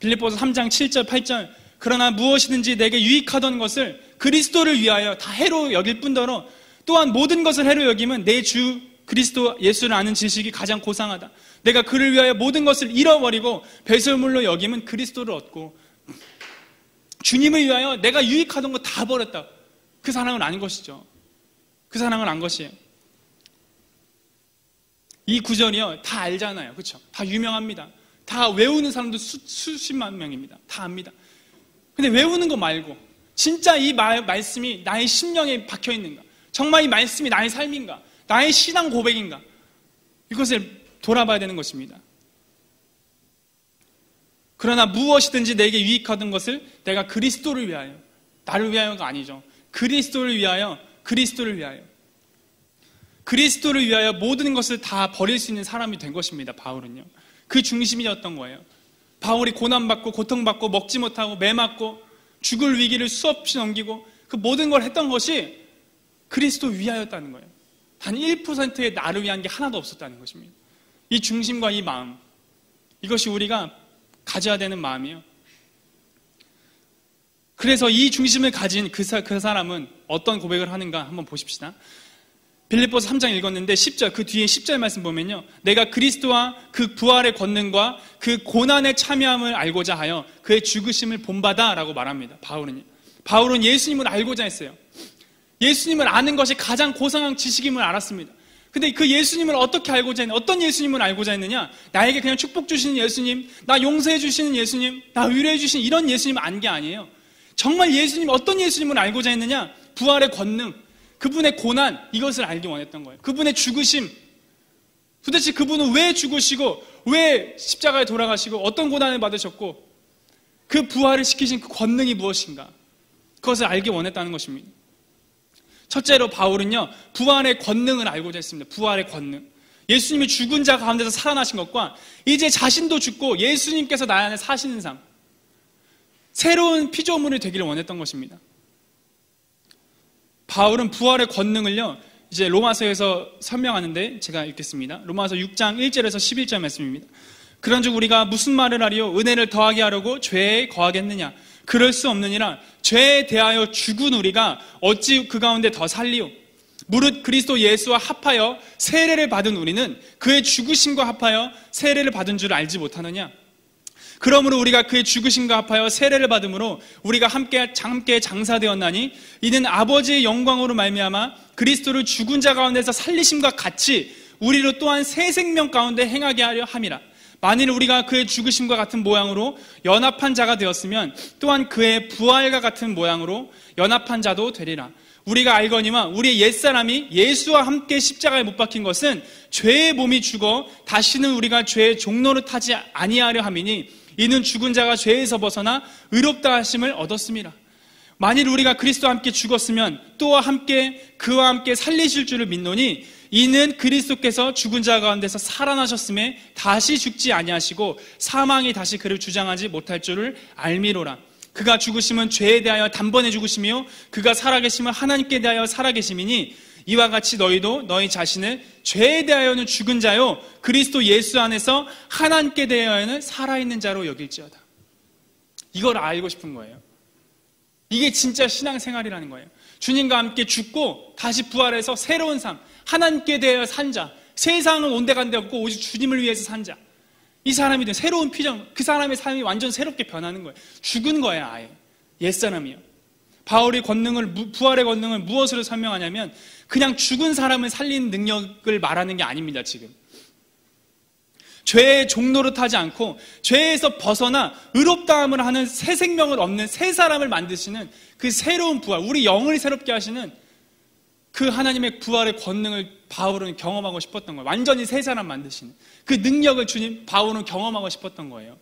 S2: 빌립보서 3장 7절 8절 그러나 무엇이든지 내게 유익하던 것을 그리스도를 위하여 다 해로 여길 뿐더러 또한 모든 것을 해로 여김은 내 주 그리스도 예수를 아는 지식이 가장 고상하다. 내가 그를 위하여 모든 것을 잃어버리고 배설물로 여김은 그리스도를 얻고 주님을 위하여 내가 유익하던 거 다 버렸다. 그 사랑을 안 것이죠. 그 사랑을 안 것이에요. 이 구절이요. 다 알잖아요. 그렇죠? 다 유명합니다. 다 외우는 사람도 수십만 명입니다. 다 압니다. 근데 외우는 거 말고 진짜 이 말씀이 나의 심령에 박혀 있는가? 정말 이 말씀이 나의 삶인가? 나의 신앙 고백인가? 이것을 돌아봐야 되는 것입니다. 그러나 무엇이든지 내게 유익하던 것을 내가 그리스도를 위하여, 나를 위하여가 아니죠. 그리스도를 위하여, 그리스도를 위하여. 그리스도를 위하여 모든 것을 다 버릴 수 있는 사람이 된 것입니다. 바울은요. 그 중심이었던 거예요. 바울이 고난받고 고통받고 먹지 못하고 매 맞고 죽을 위기를 수없이 넘기고 그 모든 걸 했던 것이 그리스도 위하였다는 거예요. 단 1%의 나를 위한 게 하나도 없었다는 것입니다. 이 중심과 이 마음, 이것이 우리가 가져야 되는 마음이에요. 그래서 이 중심을 가진 그 사람은 어떤 고백을 하는가 한번 보십시다. 빌립보서 3장 읽었는데 10절, 그 뒤에 10절 말씀 보면요. 내가 그리스도와 그 부활의 권능과 그 고난의 참여함을 알고자 하여 그의 죽으심을 본받아 라고 말합니다. 바울은 예수님을 알고자 했어요. 예수님을 아는 것이 가장 고상한 지식임을 알았습니다. 근데 그 예수님을 어떻게 알고자 했느냐? 어떤 예수님을 알고자 했느냐? 나에게 그냥 축복 주시는 예수님, 나 용서해 주시는 예수님, 나 위로해 주시는 이런 예수님을 안 게 아니에요. 정말 예수님, 어떤 예수님을 알고자 했느냐? 부활의 권능, 그분의 고난, 이것을 알기 원했던 거예요. 그분의 죽으심, 도대체 그분은 왜 죽으시고 왜 십자가에 돌아가시고 어떤 고난을 받으셨고 그 부활을 시키신 그 권능이 무엇인가? 그것을 알기 원했다는 것입니다. 첫째로 바울은요, 부활의 권능을 알고자 했습니다. 부활의 권능. 예수님이 죽은 자 가운데서 살아나신 것과 이제 자신도 죽고 예수님께서 나 안에 사시는 삶, 새로운 피조물이 되기를 원했던 것입니다. 바울은 부활의 권능을요, 이제 로마서에서 설명하는데 제가 읽겠습니다. 로마서 6장 1절에서 11절 말씀입니다. 그런즉 우리가 무슨 말을 하리요? 은혜를 더하게 하려고 죄에 거하겠느냐? 그럴 수 없느니라. 죄에 대하여 죽은 우리가 어찌 그 가운데 더 살리요? 무릇 그리스도 예수와 합하여 세례를 받은 우리는 그의 죽으심과 합하여 세례를 받은 줄 알지 못하느냐? 그러므로 우리가 그의 죽으심과 합하여 세례를 받음으로 우리가 함께 장사되었나니 이는 아버지의 영광으로 말미암아 그리스도를 죽은 자 가운데서 살리심과 같이 우리로 또한 새 생명 가운데 행하게 하려 함이라. 만일 우리가 그의 죽으심과 같은 모양으로 연합한 자가 되었으면 또한 그의 부활과 같은 모양으로 연합한 자도 되리라. 우리가 알거니와 우리의 옛사람이 예수와 함께 십자가에 못 박힌 것은 죄의 몸이 죽어 다시는 우리가 죄의 종로를 타지 아니하려 함이니 이는 죽은 자가 죄에서 벗어나 의롭다 하심을 얻었습니다. 만일 우리가 그리스도와 함께 죽었으면 또 함께 그와 함께 살리실 줄을 믿노니 이는 그리스도께서 죽은 자 가운데서 살아나셨음에 다시 죽지 아니하시고 사망이 다시 그를 주장하지 못할 줄을 알미로라. 그가 죽으심은 죄에 대하여 단번에 죽으시며 그가 살아계심은 하나님께 대하여 살아계심이니 이와 같이 너희도 너희 자신을 죄에 대하여는 죽은 자요 그리스도 예수 안에서 하나님께 대하여는 살아있는 자로 여길지어다. 이걸 알고 싶은 거예요. 이게 진짜 신앙생활이라는 거예요. 주님과 함께 죽고 다시 부활해서 새로운 삶, 하나님께 대하여 산 자, 세상은 온데간데 없고 오직 주님을 위해서 산 자, 이 사람이 된 새로운 피조물, 그 사람의 삶이 완전 새롭게 변하는 거예요. 죽은 거예요. 아예 옛사람이요. 바울의 권능을, 부활의 권능을 무엇으로 설명하냐면 그냥 죽은 사람을 살리는 능력을 말하는 게 아닙니다. 지금 죄의 종로를 타지 않고 죄에서 벗어나 의롭다함을 하는 새 생명을 얻는 새 사람을 만드시는 그 새로운 부활, 우리 영을 새롭게 하시는 그 하나님의 부활의 권능을 바울은 경험하고 싶었던 거예요. 완전히 새 사람 만드시는 그 능력을 주님 바울은 경험하고 싶었던 거예요.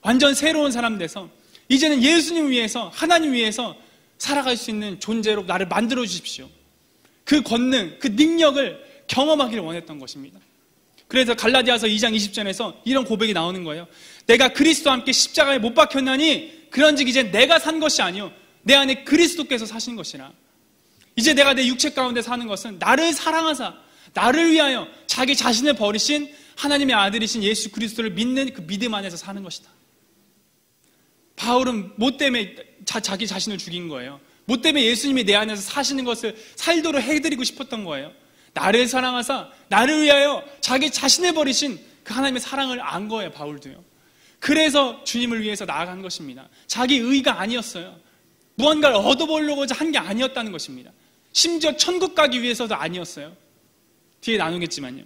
S2: 완전 새로운 사람 돼서 이제는 예수님 위해서, 하나님 위해서 살아갈 수 있는 존재로 나를 만들어 주십시오. 그 권능, 그 능력을 경험하기를 원했던 것입니다. 그래서 갈라디아서 2장 20절에서 이런 고백이 나오는 거예요. 내가 그리스도와 함께 십자가에 못 박혔나니 그런즉 이제 내가 산 것이 아니요 내 안에 그리스도께서 사신 것이라. 이제 내가 내 육체 가운데 사는 것은 나를 사랑하사 나를 위하여 자기 자신을 버리신 하나님의 아들이신 예수 그리스도를 믿는 그 믿음 안에서 사는 것이다. 바울은 뭐 때문에 자기 자신을 죽인 거예요? 뭐 때문에 예수님이 내 안에서 사시는 것을 살도록 해드리고 싶었던 거예요? 나를 사랑하사 나를 위하여 자기 자신을 버리신 그 하나님의 사랑을 안 거예요. 바울도요. 그래서 주님을 위해서 나아간 것입니다. 자기 의가 아니었어요. 무언가를 얻어보려고 한 게 아니었다는 것입니다. 심지어 천국 가기 위해서도 아니었어요. 뒤에 나누겠지만요.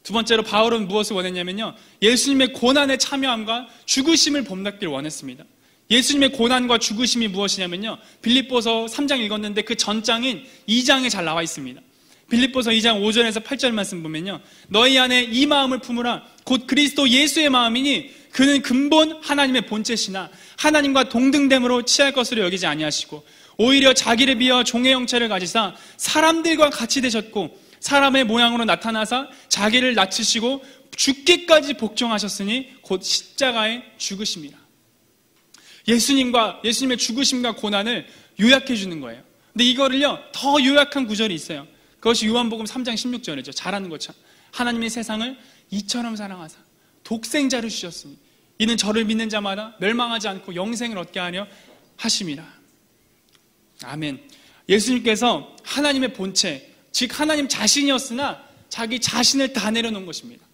S2: 두 번째로 바울은 무엇을 원했냐면요, 예수님의 고난에 참여함과 죽으심을 본받기를 원했습니다. 예수님의 고난과 죽으심이 무엇이냐면요, 빌립보서 3장 읽었는데 그 전장인 2장에 잘 나와 있습니다. 빌립보서 2장 5절에서 8절 말씀 보면요, 너희 안에 이 마음을 품으라. 곧 그리스도 예수의 마음이니 그는 근본 하나님의 본체시나 하나님과 동등됨으로 취할 것으로 여기지 아니하시고 오히려 자기를 비하 종의 형체를 가지사 사람들과 같이 되셨고 사람의 모양으로 나타나사 자기를 낮추시고 죽기까지 복종하셨으니 곧 십자가에 죽으심이라. 예수님의 죽으심과 고난을 요약해 주는 거예요. 근데 이거를요 더 요약한 구절이 있어요. 그것이 요한복음 3장 16절이죠. 잘 아는 것처럼 하나님의 세상을 이처럼 사랑하사 독생자를 주셨으니 이는 저를 믿는 자마다 멸망하지 않고 영생을 얻게 하려 하심이라. 아멘. 예수님께서 하나님의 본체, 즉 하나님 자신이었으나 자기 자신을 다 내려놓은 것입니다.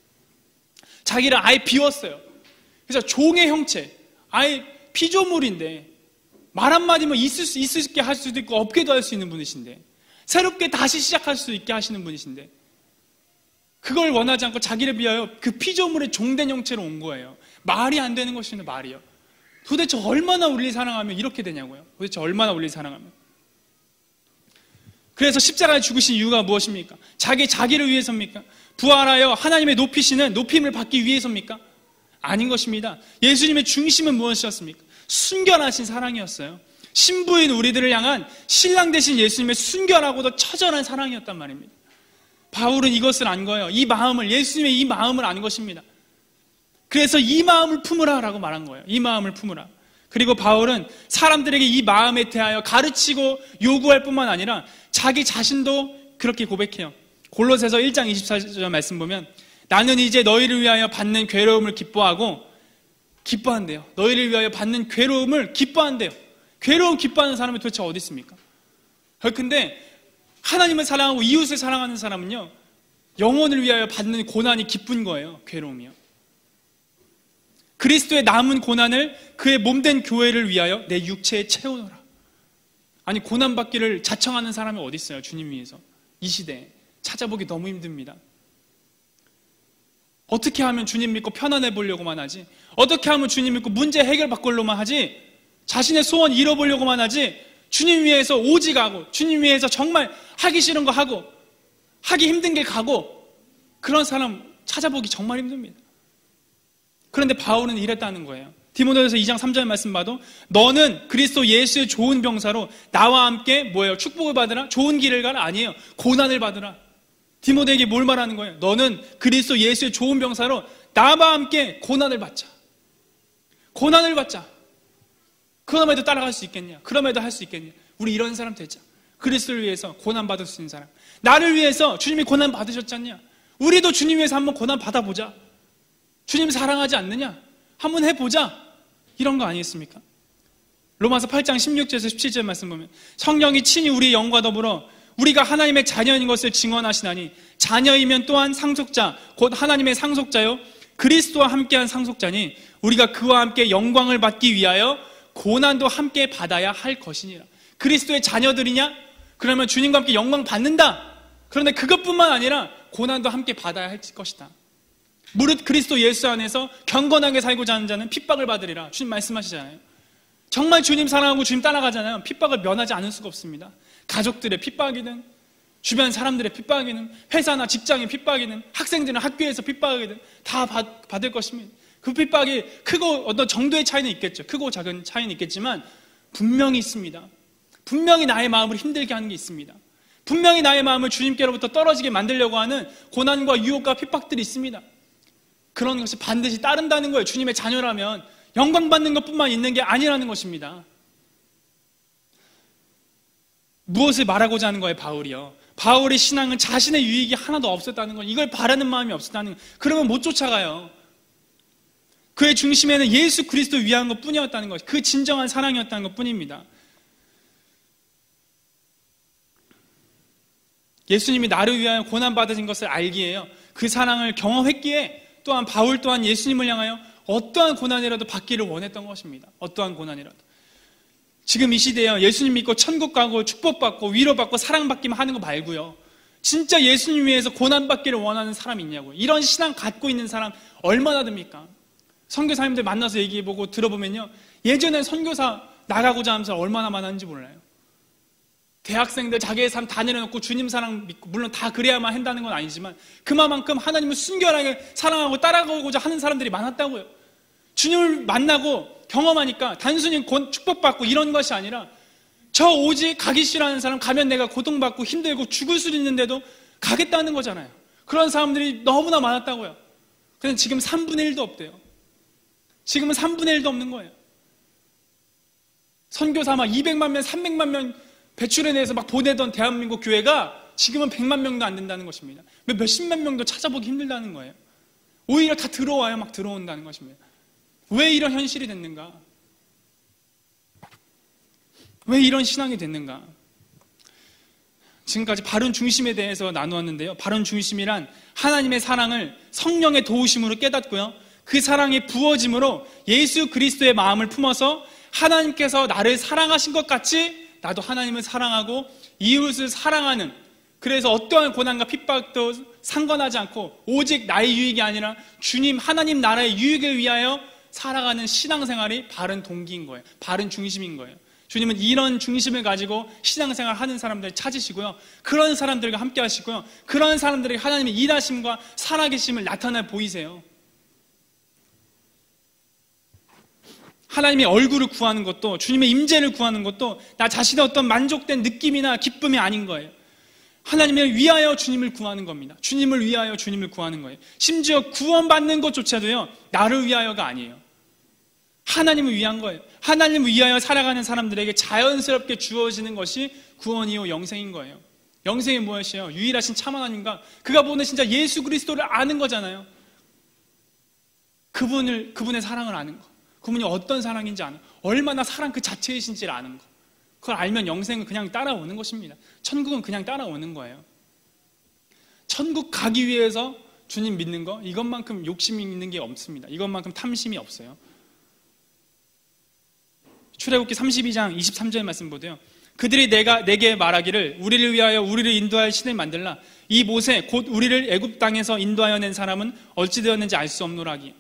S2: 자기를 아예 비웠어요. 그래서 종의 형체, 아예 피조물인데 말 한마디면 있을 수 있게 할 수도 있고 없게도 할 수 있는 분이신데 새롭게 다시 시작할 수 있게 하시는 분이신데 그걸 원하지 않고 자기를 비하여 그 피조물의 종된 형체로 온 거예요. 말이 안 되는 것이는 말이요. 도대체 얼마나 우리를 사랑하면 이렇게 되냐고요. 도대체 얼마나 우리를 사랑하면. 그래서 십자가에 죽으신 이유가 무엇입니까? 자기를 위해서입니까? 부활하여 하나님의 높임을 받기 위해서입니까? 아닌 것입니다. 예수님의 중심은 무엇이었습니까? 순결하신 사랑이었어요. 신부인 우리들을 향한 신랑 되신 예수님의 순결하고도 처절한 사랑이었단 말입니다. 바울은 이것을 안 거예요. 이 마음을, 예수님의 이 마음을 안 것입니다. 그래서 이 마음을 품으라 라고 말한 거예요. 이 마음을 품으라. 그리고 바울은 사람들에게 이 마음에 대하여 가르치고 요구할 뿐만 아니라 자기 자신도 그렇게 고백해요. 골로새서 1장 24절 말씀 보면 나는 이제 너희를 위하여 받는 괴로움을 기뻐한대요. 너희를 위하여 받는 괴로움을 기뻐한대요. 괴로움 기뻐하는 사람이 도대체 어디 있습니까? 근데 하나님을 사랑하고 이웃을 사랑하는 사람은요, 영혼을 위하여 받는 고난이 기쁜 거예요. 괴로움이요. 그리스도의 남은 고난을 그의 몸된 교회를 위하여 내 육체에 채우노라. 아니, 고난받기를 자청하는 사람이 어디 있어요? 주님 위해서. 이 시대에 찾아보기 너무 힘듭니다. 어떻게 하면 주님 믿고 편안해 보려고만 하지? 어떻게 하면 주님 믿고 문제 해결받고로만 하지? 자신의 소원 잃어보려고만 하지? 주님 위해서 오직 하고, 주님 위해서 정말 하기 싫은 거 하고, 하기 힘든 게 가고, 그런 사람 찾아보기 정말 힘듭니다. 그런데 바울은 이랬다는 거예요. 디모데후서 2장 3절 말씀 봐도 너는 그리스도 예수의 좋은 병사로 나와 함께 뭐예요? 축복을 받으라? 좋은 길을 가라? 아니에요. 고난을 받으라. 디모데에게 뭘 말하는 거예요? 너는 그리스도 예수의 좋은 병사로 나와 함께 고난을 받자. 고난을 받자. 그럼에도 따라갈 수 있겠냐? 그럼에도 할 수 있겠냐? 우리 이런 사람 되자. 그리스도를 위해서 고난 받을 수 있는 사람. 나를 위해서 주님이 고난 받으셨잖냐? 우리도 주님 위해서 한번 고난 받아보자. 주님 사랑하지 않느냐? 한번 해보자. 이런 거 아니겠습니까? 로마서 8장 16절에서 17절 말씀 보면 성령이 친히 우리의 영과 더불어 우리가 하나님의 자녀인 것을 증언하시나니 자녀이면 또한 상속자 곧 하나님의 상속자요 그리스도와 함께한 상속자니 우리가 그와 함께 영광을 받기 위하여 고난도 함께 받아야 할 것이니라. 그리스도의 자녀들이냐? 그러면 주님과 함께 영광 받는다. 그런데 그것뿐만 아니라 고난도 함께 받아야 할 것이다. 무릇 그리스도 예수 안에서 경건하게 살고자 하는 자는 핍박을 받으리라. 주님 말씀하시잖아요. 정말 주님 사랑하고 주님 따라가잖아요. 핍박을 면하지 않을 수가 없습니다. 가족들의 핍박이든 주변 사람들의 핍박이든 회사나 직장의 핍박이든 학생들은 학교에서 핍박이든 다 받을 것입니다. 그 핍박이 크고 어떤 정도의 차이는 있겠죠. 크고 작은 차이는 있겠지만 분명히 있습니다. 분명히 나의 마음을 힘들게 하는 게 있습니다. 분명히 나의 마음을 주님께로부터 떨어지게 만들려고 하는 고난과 유혹과 핍박들이 있습니다. 그런 것이 반드시 따른다는 거예요. 주님의 자녀라면 영광 받는 것뿐만 있는 게 아니라는 것입니다. 무엇을 말하고자 하는 거예요, 바울이요? 바울의 신앙은 자신의 유익이 하나도 없었다는 건, 이걸 바라는 마음이 없었다는 건, 그러면 못 쫓아가요. 그의 중심에는 예수 그리스도 위한 것 뿐이었다는 것, 그 진정한 사랑이었다는 것 뿐입니다. 예수님이 나를 위하여 고난받으신 것을 알기에요. 그 사랑을 경험했기에 또한 바울 또한 예수님을 향하여 어떠한 고난이라도 받기를 원했던 것입니다. 어떠한 고난이라도. 지금 이 시대에 예수님 믿고 천국 가고 축복받고 위로받고 사랑받기만 하는 거 말고요. 진짜 예수님 위해서 고난받기를 원하는 사람이 있냐고요. 이런 신앙 갖고 있는 사람 얼마나 됩니까? 선교사님들 만나서 얘기해보고 들어보면요. 예전에 선교사 나가고자 하면서 얼마나 많았는지 몰라요. 대학생들 자기의 삶 다 내려놓고 주님 사랑 믿고, 물론 다 그래야만 한다는 건 아니지만 그만큼 하나님을 순결하게 사랑하고 따라가고자 하는 사람들이 많았다고요. 주님을 만나고 경험하니까 단순히 축복받고 이런 것이 아니라 저 오직 가기 싫어하는 사람 가면 내가 고통받고 힘들고 죽을 수 있는데도 가겠다는 거잖아요. 그런 사람들이 너무나 많았다고요. 근데 지금 3분의 1도 없대요. 지금은 3분의 1도 없는 거예요. 선교사 막 200만 명, 300만 명 배출해내서 막 보내던 대한민국 교회가 지금은 100만 명도 안 된다는 것입니다. 몇십만 명도 찾아보기 힘들다는 거예요. 오히려 다 들어와요. 막 들어온다는 것입니다. 왜 이런 현실이 됐는가? 왜 이런 신앙이 됐는가? 지금까지 바른 중심에 대해서 나누었는데요. 바른 중심이란 하나님의 사랑을 성령의 도우심으로 깨닫고요. 그 사랑이 부어짐으로 예수 그리스도의 마음을 품어서 하나님께서 나를 사랑하신 것 같이 나도 하나님을 사랑하고 이웃을 사랑하는, 그래서 어떠한 고난과 핍박도 상관하지 않고 오직 나의 유익이 아니라 주님 하나님 나라의 유익을 위하여 살아가는 신앙생활이 바른 동기인 거예요. 바른 중심인 거예요. 주님은 이런 중심을 가지고 신앙생활 하는 사람들 찾으시고요. 그런 사람들과 함께 하시고요. 그런 사람들에게 하나님의 일하심과 살아계심을 나타내 보이세요. 하나님의 얼굴을 구하는 것도, 주님의 임재를 구하는 것도 나 자신의 어떤 만족된 느낌이나 기쁨이 아닌 거예요. 하나님을 위하여 주님을 구하는 겁니다. 주님을 위하여 주님을 구하는 거예요. 심지어 구원받는 것조차도요, 나를 위하여가 아니에요. 하나님을 위한 거예요. 하나님을 위하여 살아가는 사람들에게 자연스럽게 주어지는 것이 구원이요 영생인 거예요. 영생이 무엇이에요? 유일하신 참 하나님과 그가 보는 진짜 예수 그리스도를 아는 거잖아요. 그분의 사랑을 아는 거. 그분이 어떤 사랑인지 아는 거. 얼마나 사랑 그 자체이신지를 아는 거. 그걸 알면 영생은 그냥 따라오는 것입니다. 천국은 그냥 따라오는 거예요. 천국 가기 위해서 주님 믿는 거, 이것만큼 욕심이 있는 게 없습니다. 이것만큼 탐심이 없어요. 출애굽기 32장 23절 말씀 보세요. 그들이 내게 말하기를 우리를 위하여 우리를 인도할 신을 만들라. 이 모세 곧 우리를 애굽 땅에서 인도하여 낸 사람은 어찌 되었는지 알 수 없노라기.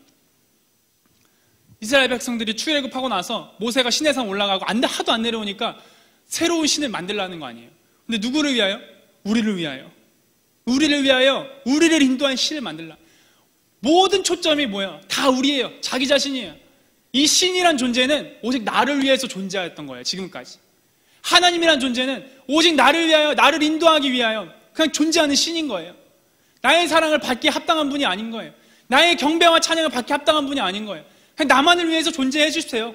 S2: 이스라엘 백성들이 출애굽하고 나서 모세가 시내산 올라가고 하도 안 내려오니까 새로운 신을 만들라는 거 아니에요. 근데 누구를 위하여? 우리를 위하여. 우리를 위하여 우리를 인도한 신을 만들라. 모든 초점이 뭐야? 다 우리예요. 자기 자신이에요. 이 신이란 존재는 오직 나를 위해서 존재했던 거예요. 지금까지. 하나님이란 존재는 오직 나를 위하여, 나를 인도하기 위하여 그냥 존재하는 신인 거예요. 나의 사랑을 받기에 합당한 분이 아닌 거예요. 나의 경배와 찬양을 받기에 합당한 분이 아닌 거예요. 그냥 나만을 위해서 존재해 주세요.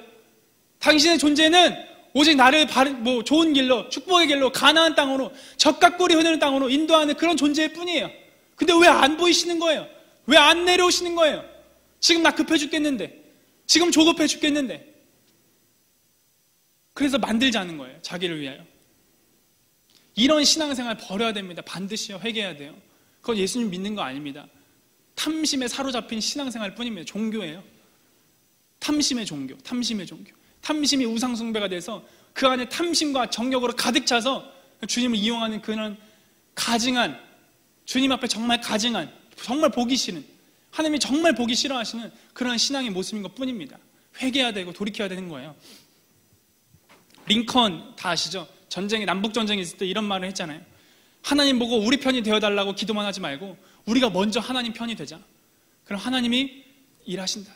S2: 당신의 존재는 오직 나를 좋은 길로, 축복의 길로, 가나안 땅으로, 젖과 꿀이 흐르는 땅으로 인도하는 그런 존재일 뿐이에요. 근데 왜 안 보이시는 거예요? 왜 안 내려오시는 거예요? 지금 나 급해 죽겠는데, 지금 조급해 죽겠는데. 그래서 만들자는 거예요. 자기를 위하여. 이런 신앙생활 버려야 됩니다. 반드시요. 회개해야 돼요. 그건 예수님 믿는 거 아닙니다. 탐심에 사로잡힌 신앙생활 뿐입니다. 종교예요. 탐심의 종교, 탐심의 종교. 탐심이 우상숭배가 돼서 그 안에 탐심과 정욕으로 가득 차서 주님을 이용하는 그런 가증한, 주님 앞에 정말 가증한, 정말 보기 싫은, 하나님이 정말 보기 싫어하시는 그런 신앙의 모습인 것 뿐입니다. 회개해야 되고 돌이켜야 되는 거예요. 링컨 다 아시죠? 전쟁에, 남북전쟁이 있을 때 이런 말을 했잖아요. 하나님 보고 우리 편이 되어달라고 기도만 하지 말고 우리가 먼저 하나님 편이 되자. 그럼 하나님이 일하신다.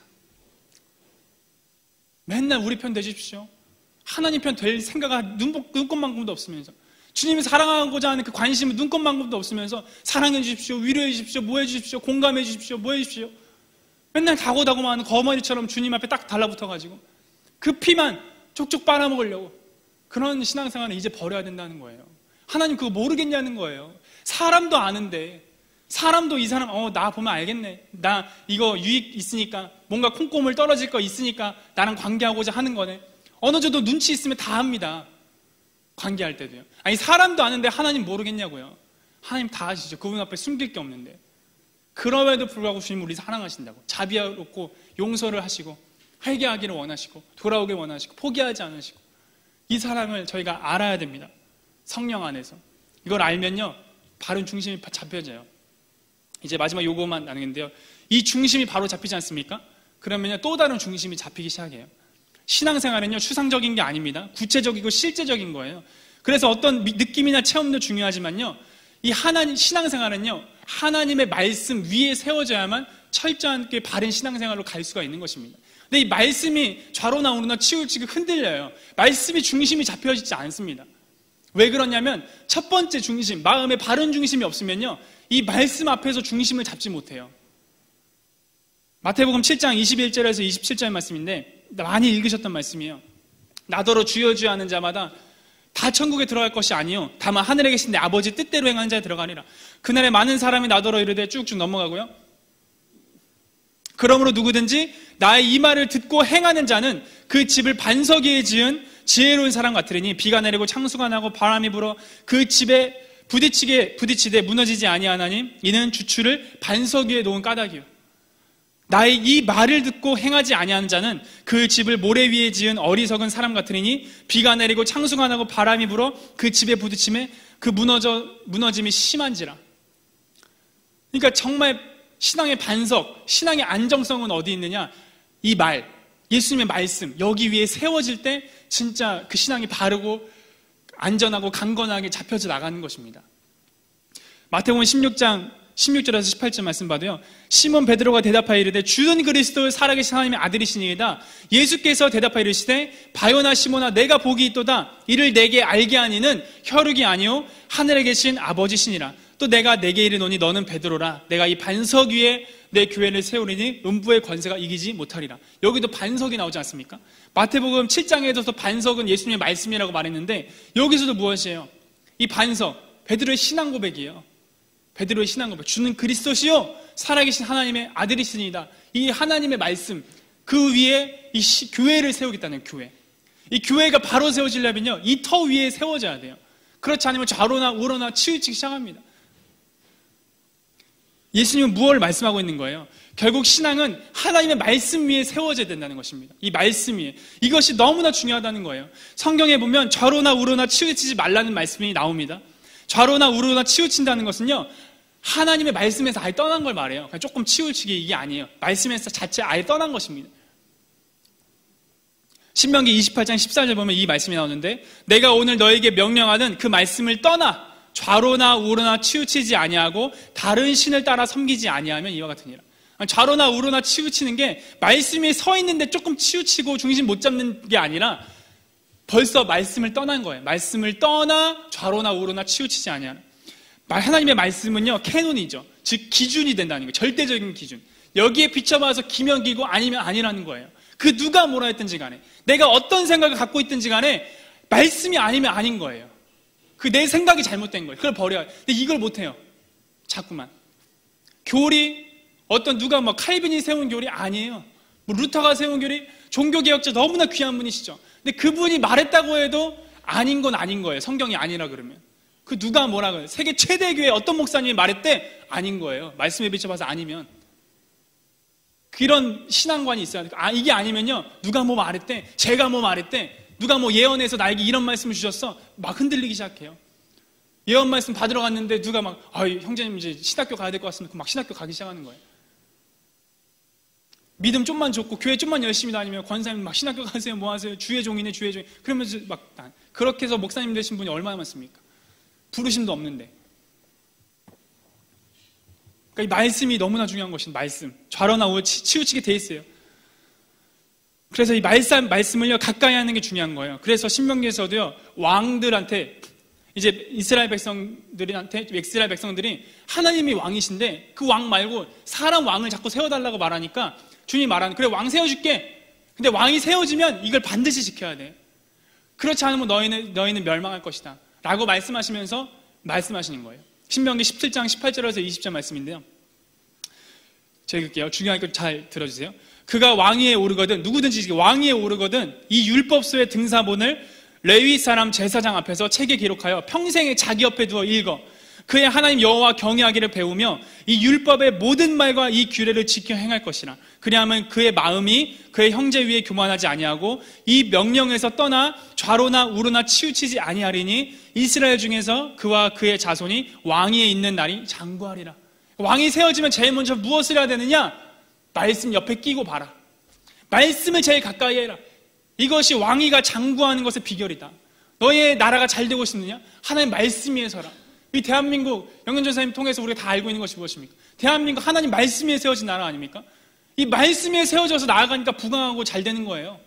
S2: 맨날 우리 편 되십시오. 하나님 편 될 생각을 눈꼽만큼도 없으면서, 주님이 사랑하고자 하는 그 관심은 눈꼽만큼도 없으면서 사랑해 주십시오, 위로해 주십시오, 뭐 해 주십시오, 공감해 주십시오, 뭐 해 주십시오. 맨날 다고다고만 하는 거머리처럼 주님 앞에 딱 달라붙어가지고 그 피만 쪽쪽 빨아먹으려고, 그런 신앙생활은 이제 버려야 된다는 거예요. 하나님 그거 모르겠냐는 거예요. 사람도 아는데, 사람도 이 사람 나 보면 알겠네, 나 이거 유익 있으니까, 뭔가 콩고물 떨어질 거 있으니까 나랑 관계하고자 하는 거네. 어느 정도 눈치 있으면 다 합니다. 관계할 때도요. 아니 사람도 아는데 하나님 모르겠냐고요. 하나님 다 아시죠. 그분 앞에 숨길 게 없는데. 그럼에도 불구하고 주님 우리 사랑하신다고, 자비롭고 용서를 하시고 회개하기를 원하시고 돌아오길 원하시고 포기하지 않으시고, 이 사랑을 저희가 알아야 됩니다. 성령 안에서. 이걸 알면요 바른 중심이 잡혀져요. 이제 마지막 요거만 나누는데요, 이 중심이 바로 잡히지 않습니까? 그러면요 또 다른 중심이 잡히기 시작해요. 신앙생활은요 추상적인 게 아닙니다. 구체적이고 실제적인 거예요. 그래서 어떤 느낌이나 체험도 중요하지만요, 이 신앙생활은요 하나님의 말씀 위에 세워져야만 철저하게 바른 신앙생활로 갈 수가 있는 것입니다. 근데 이 말씀이 좌로나 우로나 치우치고 흔들려요. 말씀이 중심이 잡혀지지 않습니다. 왜 그러냐면 첫 번째 중심, 마음의 바른 중심이 없으면요 이 말씀 앞에서 중심을 잡지 못해요. 마태복음 7장 21절에서 27절 말씀인데 많이 읽으셨던 말씀이에요. 나더러 주여 주여 하는 자마다 다 천국에 들어갈 것이 아니요 다만 하늘에 계신 내 아버지 뜻대로 행하는 자에 들어가리라. 그날에 많은 사람이 나더러 이르되 쭉쭉 넘어가고요. 그러므로 누구든지 나의 이 말을 듣고 행하는 자는 그 집을 반석 위에 지은 지혜로운 사람 같으리니 비가 내리고 창수가 나고 바람이 불어 그 집에 부딪히되 무너지지 아니하나니 이는 주추를 반석 위에 놓은 까닭이요. 나의 이 말을 듣고 행하지 아니하는 자는 그 집을 모래 위에 지은 어리석은 사람 같으니 비가 내리고 창수가 나고 바람이 불어 그 집에 부딪힘에 그 무너짐이 심한지라. 그러니까 정말 신앙의 반석, 신앙의 안정성은 어디 있느냐? 이 말, 예수님의 말씀, 여기 위에 세워질 때 진짜 그 신앙이 바르고 안전하고 강건하게 잡혀져 나가는 것입니다. 마태복음 16장 16절에서 18절 말씀 봐도요. 시몬 베드로가 대답하여 이르되 주는 그리스도 살아계신 하나님의 아들이시니이다. 예수께서 대답하여 이르시되 바요나 시몬아 내가 복이 있도다. 이를 내게 알게 하니는 혈육이 아니요 하늘에 계신 아버지시니라. 또 내가 내게 이르노니 너는 베드로라. 내가 이 반석 위에 내 교회를 세우리니 음부의 권세가 이기지 못하리라. 여기도 반석이 나오지 않습니까? 마태복음 7장에서도 반석은 예수님의 말씀이라고 말했는데 여기서도 무엇이에요? 이 반석, 베드로의 신앙 고백이에요. 베드로의 신앙 고백. 주는 그리스도시요 살아계신 하나님의 아들이시니이다. 이 하나님의 말씀, 그 위에 이 교회를 세우겠다는 교회. 이 교회가 바로 세워지려면요, 이 터 위에 세워져야 돼요. 그렇지 않으면 좌로나 우로나 치우치기 시작합니다. 예수님은 무엇을 말씀하고 있는 거예요? 결국 신앙은 하나님의 말씀 위에 세워져야 된다는 것입니다. 이 말씀 위에. 이것이 너무나 중요하다는 거예요. 성경에 보면 좌로나 우로나 치우치지 말라는 말씀이 나옵니다. 좌로나 우로나 치우친다는 것은요, 하나님의 말씀에서 아예 떠난 걸 말해요. 그냥 조금 치우치기 이게 아니에요. 말씀에서 자체 아예 떠난 것입니다. 신명기 28장 14절 보면 이 말씀이 나오는데 내가 오늘 너에게 명령하는 그 말씀을 떠나 좌로나 우로나 치우치지 아니하고 다른 신을 따라 섬기지 아니하면 이와 같으니라. 좌로나 우로나 치우치는 게 말씀이 서 있는데 조금 치우치고 중심 못 잡는 게 아니라 벌써 말씀을 떠난 거예요. 말씀을 떠나 좌로나 우로나 치우치지 아니하라. 하나님의 말씀은요, 캐논이죠. 즉 기준이 된다는 거예요. 절대적인 기준. 여기에 비춰봐서 기면 기고 아니면 아니라는 거예요. 그 누가 뭐라 했든지 간에, 내가 어떤 생각을 갖고 있든지 간에 말씀이 아니면 아닌 거예요. 그 내 생각이 잘못된 거예요. 그걸 버려야 해요. 근데 이걸 못해요. 자꾸만. 교리, 어떤 누가 뭐 칼빈이 세운 교리 아니에요. 뭐 루터가 세운 교리, 종교개혁자 너무나 귀한 분이시죠. 근데 그분이 말했다고 해도 아닌 건 아닌 거예요. 성경이 아니라 그러면. 그 누가 뭐라 그래요? 세계 최대 교회 어떤 목사님이 말했대? 아닌 거예요. 말씀에 비춰봐서 아니면. 그런 신앙관이 있어야 돼요. 이게 아니면요, 누가 뭐 말했대? 제가 뭐 말했대? 누가 뭐 예언해서 나에게 이런 말씀을 주셨어? 막 흔들리기 시작해요. 예언 말씀 받으러 갔는데 누가 막 형제님 이제 신학교 가야 될 것 같습니다. 막 신학교 가기 시작하는 거예요. 믿음 좀만 좋고 교회 좀만 열심히 다니면 권사님 막 신학교 가세요, 뭐 하세요? 주의 종이네, 주의 종이. 그러면서 막 그렇게 해서 목사님 되신 분이 얼마나 많습니까? 부르심도 없는데. 그러니까 이 말씀이 너무나 중요한 것입니다. 말씀. 좌로나 우로 치우치게 돼 있어요. 그래서 이 말씀을요, 가까이 하는 게 중요한 거예요. 그래서 신명기에서도요, 왕들한테, 이제 이스라엘 백성들이 하나님이 왕이신데 그 왕 말고 사람 왕을 자꾸 세워달라고 말하니까 주님이 말하는, 그래, 왕 세워줄게. 근데 왕이 세워지면 이걸 반드시 지켜야 돼. 그렇지 않으면 너희는 멸망할 것이다. 라고 말씀하시면서 말씀하시는 거예요. 신명기 17장 18절에서 20절 말씀인데요. 제가 읽을게요. 중요한 거 잘 들어주세요. 그가 왕위에 오르거든, 누구든지 왕위에 오르거든 이 율법서의 등사본을 레위 사람 제사장 앞에서 책에 기록하여 평생에 자기 옆에 두어 읽어 그의 하나님 여호와 경외하기를 배우며 이 율법의 모든 말과 이 규례를 지켜 행할 것이라. 그리하면 그의 마음이 그의 형제 위에 교만하지 아니하고 이 명령에서 떠나 좌로나 우로나 치우치지 아니하리니 이스라엘 중에서 그와 그의 자손이 왕위에 있는 날이 장구하리라. 왕이 세워지면 제일 먼저 무엇을 해야 되느냐? 말씀 옆에 끼고 봐라. 말씀을 제일 가까이 해라. 이것이 왕위가 장구하는 것의 비결이다. 너의 나라가 잘 되고 싶느냐? 하나님 말씀 위에 서라. 이 대한민국 영현전사님 통해서 우리가 다 알고 있는 것이 무엇입니까? 대한민국 하나님 말씀 위에 세워진 나라 아닙니까? 이 말씀 위에 세워져서 나아가니까 부강하고 잘 되는 거예요.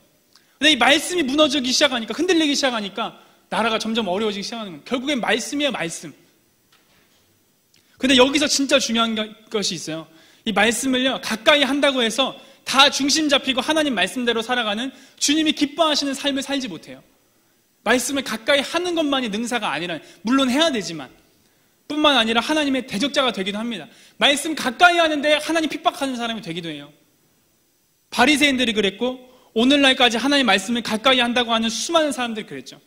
S2: 근데 이 말씀이 무너지기 시작하니까, 흔들리기 시작하니까 나라가 점점 어려워지기 시작하는 거예요. 결국엔 말씀이에요, 말씀. 근데 여기서 진짜 중요한 것이 있어요. 이 말씀을요, 가까이 한다고 해서 다 중심 잡히고 하나님 말씀대로 살아가는, 주님이 기뻐하시는 삶을 살지 못해요. 말씀을 가까이 하는 것만이 능사가 아니라, 물론 해야 되지만 뿐만 아니라 하나님의 대적자가 되기도 합니다. 말씀 가까이 하는데 하나님 핍박하는 사람이 되기도 해요. 바리새인들이 그랬고 오늘날까지 하나님 말씀을 가까이 한다고 하는 수많은 사람들이 그랬죠.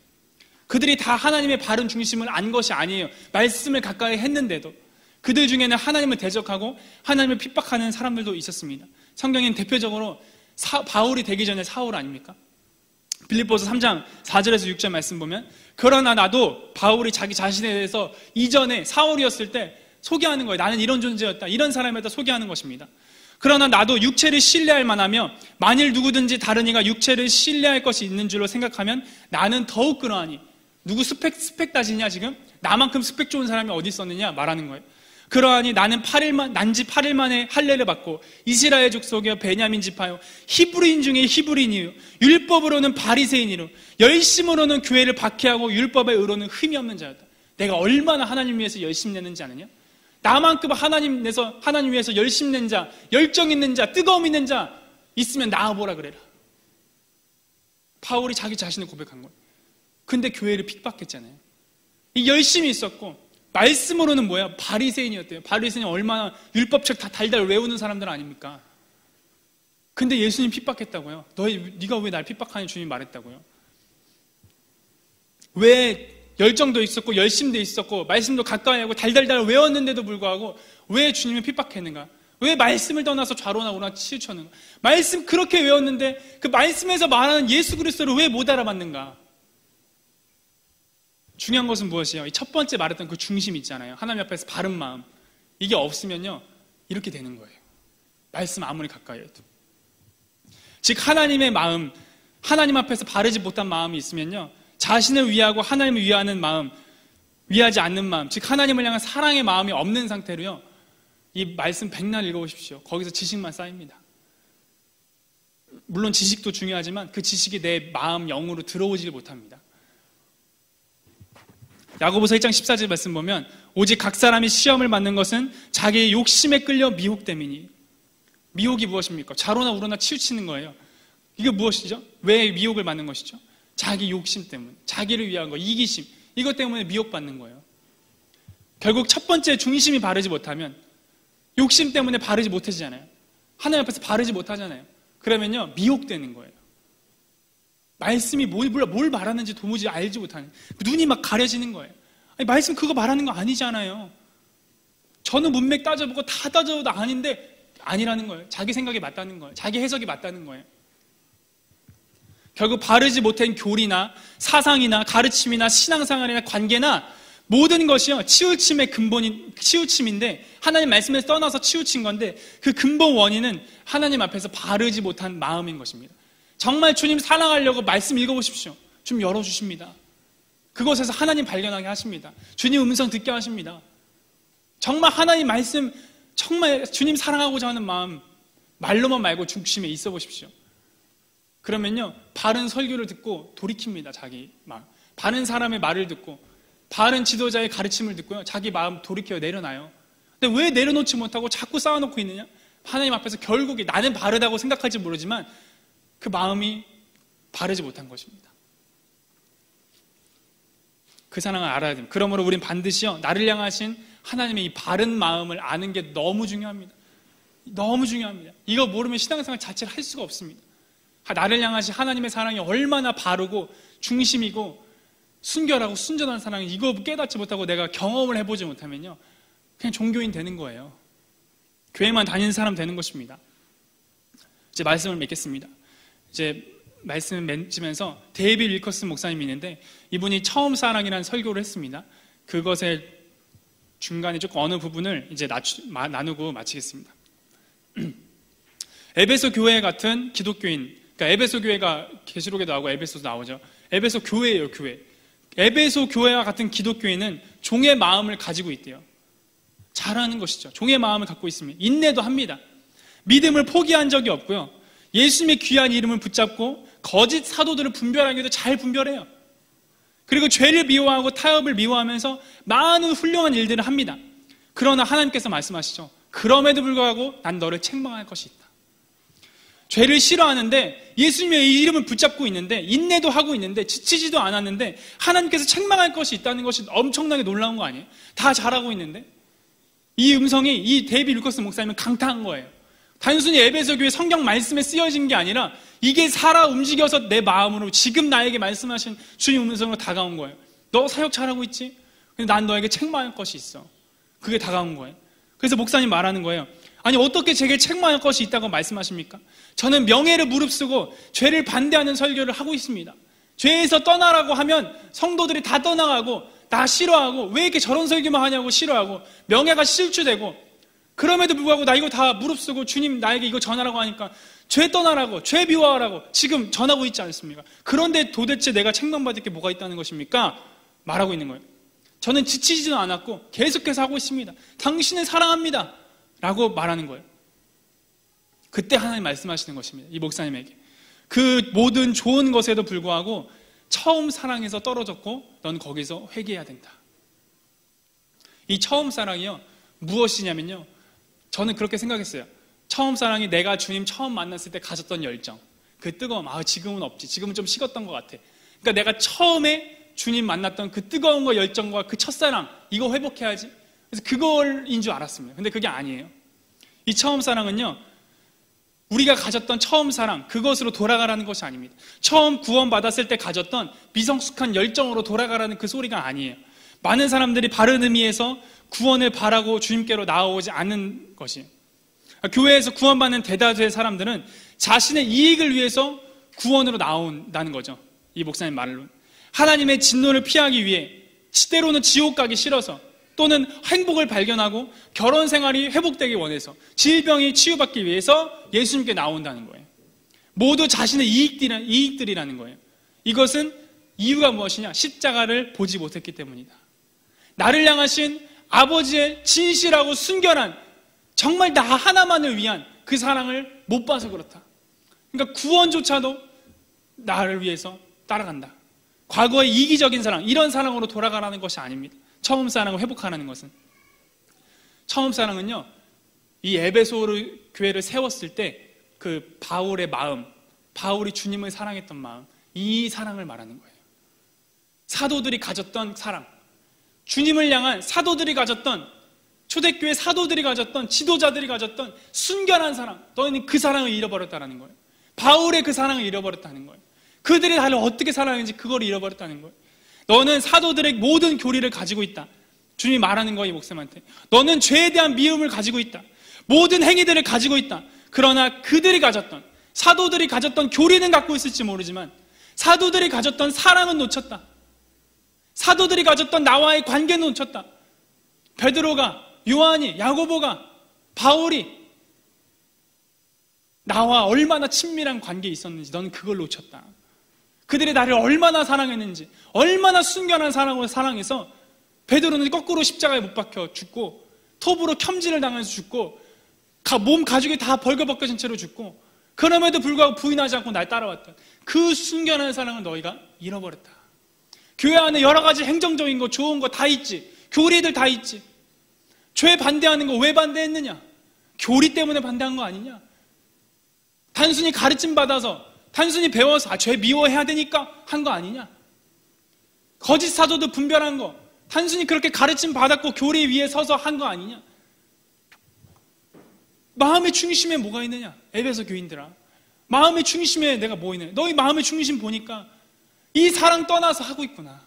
S2: 그들이 다 하나님의 바른 중심을 안 것이 아니에요. 말씀을 가까이 했는데도 그들 중에는 하나님을 대적하고 하나님을 핍박하는 사람들도 있었습니다. 성경에는 대표적으로 바울이 되기 전에 사울 아닙니까? 빌립보서 3장 4절에서 6절 말씀 보면, 그러나 나도 바울이 자기 자신에 대해서 이전에 사울이었을 때 소개하는 거예요. 나는 이런 존재였다, 이런 사람이었다 소개하는 것입니다. 그러나 나도 육체를 신뢰할 만하며 만일 누구든지 다른 이가 육체를 신뢰할 것이 있는 줄로 생각하면 나는 더욱 그러하니. 누구 스펙 따지냐 지금? 나만큼 스펙 좋은 사람이 어디 있었느냐 말하는 거예요. 그러하니 나는 난지 8일 만에 할례를 받고 이스라엘 족속이여 베냐민 지파요 히브리인 중에 히브리인이요 율법으로는 바리새인이요 열심으로는 교회를 박해하고 율법의 의로는 흠이 없는 자였다. 내가 얼마나 하나님 위해서 열심 냈는지 아느냐? 나만큼 하나님 위해서 열심 낸 자, 열정 있는 자, 뜨거움 있는 자 있으면 나와보라 그래라. 바울이 자기 자신을 고백한 거예요. 근데 교회를 핍박했잖아요. 이 열심히 있었고 말씀으로는 뭐야? 바리새인이었대요. 바리새인이 얼마나 율법책 다 달달 외우는 사람들 아닙니까? 근데 예수님 핍박했다고요. 네가 왜 날 핍박하니 주님 말했다고요. 왜 열정도 있었고 열심도 있었고 말씀도 가까이 하고 달달달 외웠는데도 불구하고 왜 주님을 핍박했는가? 왜 말씀을 떠나서 좌로나 우로나 치우쳤는가? 말씀 그렇게 외웠는데 그 말씀에서 말하는 예수 그리스도를 왜 못 알아봤는가? 중요한 것은 무엇이에요? 이 첫 번째 말했던 그 중심 있잖아요. 하나님 앞에서 바른 마음. 이게 없으면요 이렇게 되는 거예요. 말씀 아무리 가까이 해도. 즉 하나님의 마음, 하나님 앞에서 바르지 못한 마음이 있으면요 자신을 위하고 하나님을 위하는 마음, 위하지 않는 마음, 즉 하나님을 향한 사랑의 마음이 없는 상태로요 이 말씀 백날 읽어보십시오. 거기서 지식만 쌓입니다. 물론 지식도 중요하지만 그 지식이 내 마음 영으로 들어오지 못합니다. 야고보서 1장 14절 말씀 보면 오직 각 사람이 시험을 받는 것은 자기의 욕심에 끌려 미혹됨이니. 미혹이 무엇입니까? 좌로나 우로나 치우치는 거예요. 이게 무엇이죠? 왜 미혹을 받는 것이죠? 자기 욕심 때문에, 자기를 위한 거, 이기심, 이것 때문에 미혹받는 거예요. 결국 첫 번째 중심이 바르지 못하면 욕심 때문에 바르지 못하잖아요. 하나님 앞에서 바르지 못하잖아요. 그러면요 미혹되는 거예요. 말씀이 뭘 말하는지 도무지 알지 못하는, 눈이 막 가려지는 거예요. 아니, 말씀 그거 말하는 거 아니잖아요. 저는 문맥 따져보고 다 따져도 아닌데 아니라는 거예요. 자기 생각이 맞다는 거예요. 자기 해석이 맞다는 거예요. 결국 바르지 못한 교리나 사상이나 가르침이나 신앙생활이나 관계나 모든 것이요 치우침의 근본인 치우침인데, 하나님 말씀에서 떠나서 치우친 건데 그 근본 원인은 하나님 앞에서 바르지 못한 마음인 것입니다. 정말 주님 사랑하려고 말씀 읽어보십시오. 좀 열어주십니다. 그곳에서 하나님 발견하게 하십니다. 주님 음성 듣게 하십니다. 정말 하나님 말씀, 정말 주님 사랑하고자 하는 마음 말로만 말고 중심에 있어 보십시오. 그러면요 바른 설교를 듣고 돌이킵니다. 자기 마음, 바른 사람의 말을 듣고 바른 지도자의 가르침을 듣고요 자기 마음 돌이켜요. 내려놔요. 근데 왜 내려놓지 못하고 자꾸 쌓아놓고 있느냐? 하나님 앞에서 결국에 나는 바르다고 생각할지 모르지만 그 마음이 바르지 못한 것입니다. 그 사랑을 알아야 됩니다. 그러므로 우린 반드시요 나를 향하신 하나님의 이 바른 마음을 아는 게 너무 중요합니다. 너무 중요합니다. 이거 모르면 신앙생활 자체를 할 수가 없습니다. 나를 향하신 하나님의 사랑이 얼마나 바르고 중심이고 순결하고 순전한 사랑이, 이거 깨닫지 못하고 내가 경험을 해보지 못하면요 그냥 종교인 되는 거예요. 교회만 다니는 사람 되는 것입니다. 이제 말씀을 맺겠습니다. 이제 말씀을 맺으면서 데이빗 윌커슨 목사님이 있는데 이분이 처음 사랑이라는 설교를 했습니다. 그것의 중간에 조금 어느 부분을 이제 나누고 마치겠습니다. 에베소 교회 같은 기독교인, 그러니까 에베소 교회가 계시록에 나오고 에베소도 나오죠. 에베소 교회예요, 교회. 에베소 교회와 같은 기독교인은 종의 마음을 가지고 있대요. 잘하는 것이죠. 종의 마음을 갖고 있습니다. 인내도 합니다. 믿음을 포기한 적이 없고요. 예수님의 귀한 이름을 붙잡고 거짓 사도들을 분별하기도 잘 분별해요. 그리고 죄를 미워하고 타협을 미워하면서 많은 훌륭한 일들을 합니다. 그러나 하나님께서 말씀하시죠. 그럼에도 불구하고 난 너를 책망할 것이 있다. 죄를 싫어하는데 예수님의 이름을 붙잡고 있는데 인내도 하고 있는데 지치지도 않았는데 하나님께서 책망할 것이 있다는 것이 엄청나게 놀라운 거 아니에요? 다 잘하고 있는데 이 음성이 이 데이빗 윌커슨 목사님은 강타한 거예요. 단순히 에베소 교회 성경 말씀에 쓰여진 게 아니라 이게 살아 움직여서 내 마음으로 지금 나에게 말씀하신 주님 음성으로 다가온 거예요. 너 사역 잘하고 있지? 근데 난 너에게 책망할 것이 있어. 그게 다가온 거예요. 그래서 목사님 말하는 거예요. 아니 어떻게 제게 책망할 것이 있다고 말씀하십니까? 저는 명예를 무릅쓰고 죄를 반대하는 설교를 하고 있습니다. 죄에서 떠나라고 하면 성도들이 다 떠나가고 나 싫어하고 왜 이렇게 저런 설교만 하냐고 싫어하고 명예가 실추되고, 그럼에도 불구하고 나 이거 다 무릅쓰고 주님 나에게 이거 전하라고 하니까 죄 떠나라고, 죄 미워하라고 지금 전하고 있지 않습니까? 그런데 도대체 내가 책망받을 게 뭐가 있다는 것입니까? 말하고 있는 거예요. 저는 지치지도 않았고 계속해서 하고 있습니다. 당신을 사랑합니다. 라고 말하는 거예요. 그때 하나님 말씀하시는 것입니다. 이 목사님에게. 그 모든 좋은 것에도 불구하고 처음 사랑에서 떨어졌고 넌 거기서 회개해야 된다. 이 처음 사랑이요, 무엇이냐면요, 저는 그렇게 생각했어요. 처음 사랑이 내가 주님 처음 만났을 때 가졌던 열정, 그 뜨거움, 지금은 없지, 지금은 좀 식었던 것 같아. 그러니까 내가 처음에 주님 만났던 그 뜨거운 거, 열정과 그 첫사랑, 이거 회복해야지. 그래서 그걸인 줄 알았습니다. 근데 그게 아니에요. 이 처음 사랑은요, 우리가 가졌던 처음 사랑, 그것으로 돌아가라는 것이 아닙니다. 처음 구원받았을 때 가졌던 미성숙한 열정으로 돌아가라는 그 소리가 아니에요. 많은 사람들이 바른 의미에서 구원을 바라고 주님께로 나아오지 않는 것이에요. 교회에서 구원받는 대다수의 사람들은 자신의 이익을 위해서 구원으로 나온다는 거죠. 이 목사님 말로. 하나님의 진노를 피하기 위해, 때로는 지옥 가기 싫어서, 또는 행복을 발견하고 결혼 생활이 회복되기 원해서, 질병이 치유받기 위해서 예수님께 나온다는 거예요. 모두 자신의 이익들이라는 거예요. 이것은 이유가 무엇이냐? 십자가를 보지 못했기 때문이다. 나를 향하신 아버지의 진실하고 순결한, 정말 나 하나만을 위한 그 사랑을 못 봐서 그렇다. 그러니까 구원조차도 나를 위해서 따라간다. 과거의 이기적인 사랑, 이런 사랑으로 돌아가라는 것이 아닙니다. 처음 사랑을 회복하라는 것은. 처음 사랑은요, 이 에베소 교회를 세웠을 때 그 바울의 마음, 바울이 주님을 사랑했던 마음, 이 사랑을 말하는 거예요. 사도들이 가졌던 사랑, 주님을 향한 사도들이 가졌던, 초대교회 사도들이 가졌던, 지도자들이 가졌던 순결한 사랑, 너희는 그 사랑을 잃어버렸다는 거예요. 바울의 그 사랑을 잃어버렸다는 거예요. 그들이 나를 어떻게 사랑했는지 그걸 잃어버렸다는 거예요. 너는 사도들의 모든 교리를 가지고 있다. 주님이 말하는 거예요, 이 목사님한테. 너는 죄에 대한 미움을 가지고 있다. 모든 행위들을 가지고 있다. 그러나 그들이 가졌던, 사도들이 가졌던 교리는 갖고 있을지 모르지만 사도들이 가졌던 사랑은 놓쳤다. 사도들이 가졌던 나와의 관계는 놓쳤다. 베드로가, 요한이, 야고보가, 바울이 나와 얼마나 친밀한 관계에 있었는지 너는 그걸 놓쳤다. 그들이 나를 얼마나 사랑했는지, 얼마나 순결한 사랑으로 사랑해서 베드로는 거꾸로 십자가에 못 박혀 죽고, 톱으로 켬질을 당해서 죽고, 몸 가죽이 다 벌거벗겨진 채로 죽고, 그럼에도 불구하고 부인하지 않고 날 따라왔던 그 순결한 사랑을 너희가 잃어버렸다. 교회 안에 여러 가지 행정적인 거, 좋은 거 다 있지. 교리들 다 있지. 죄 반대하는 거 왜 반대했느냐? 교리 때문에 반대한 거 아니냐? 단순히 가르침 받아서, 단순히 배워서 죄 미워해야 되니까 한 거 아니냐? 거짓 사도도 분별한 거, 단순히 그렇게 가르침 받았고 교리 위에 서서 한 거 아니냐? 마음의 중심에 뭐가 있느냐? 에베소 교인들아, 마음의 중심에 내가 뭐 있느냐? 너희 마음의 중심 보니까 이 사랑 떠나서 하고 있구나.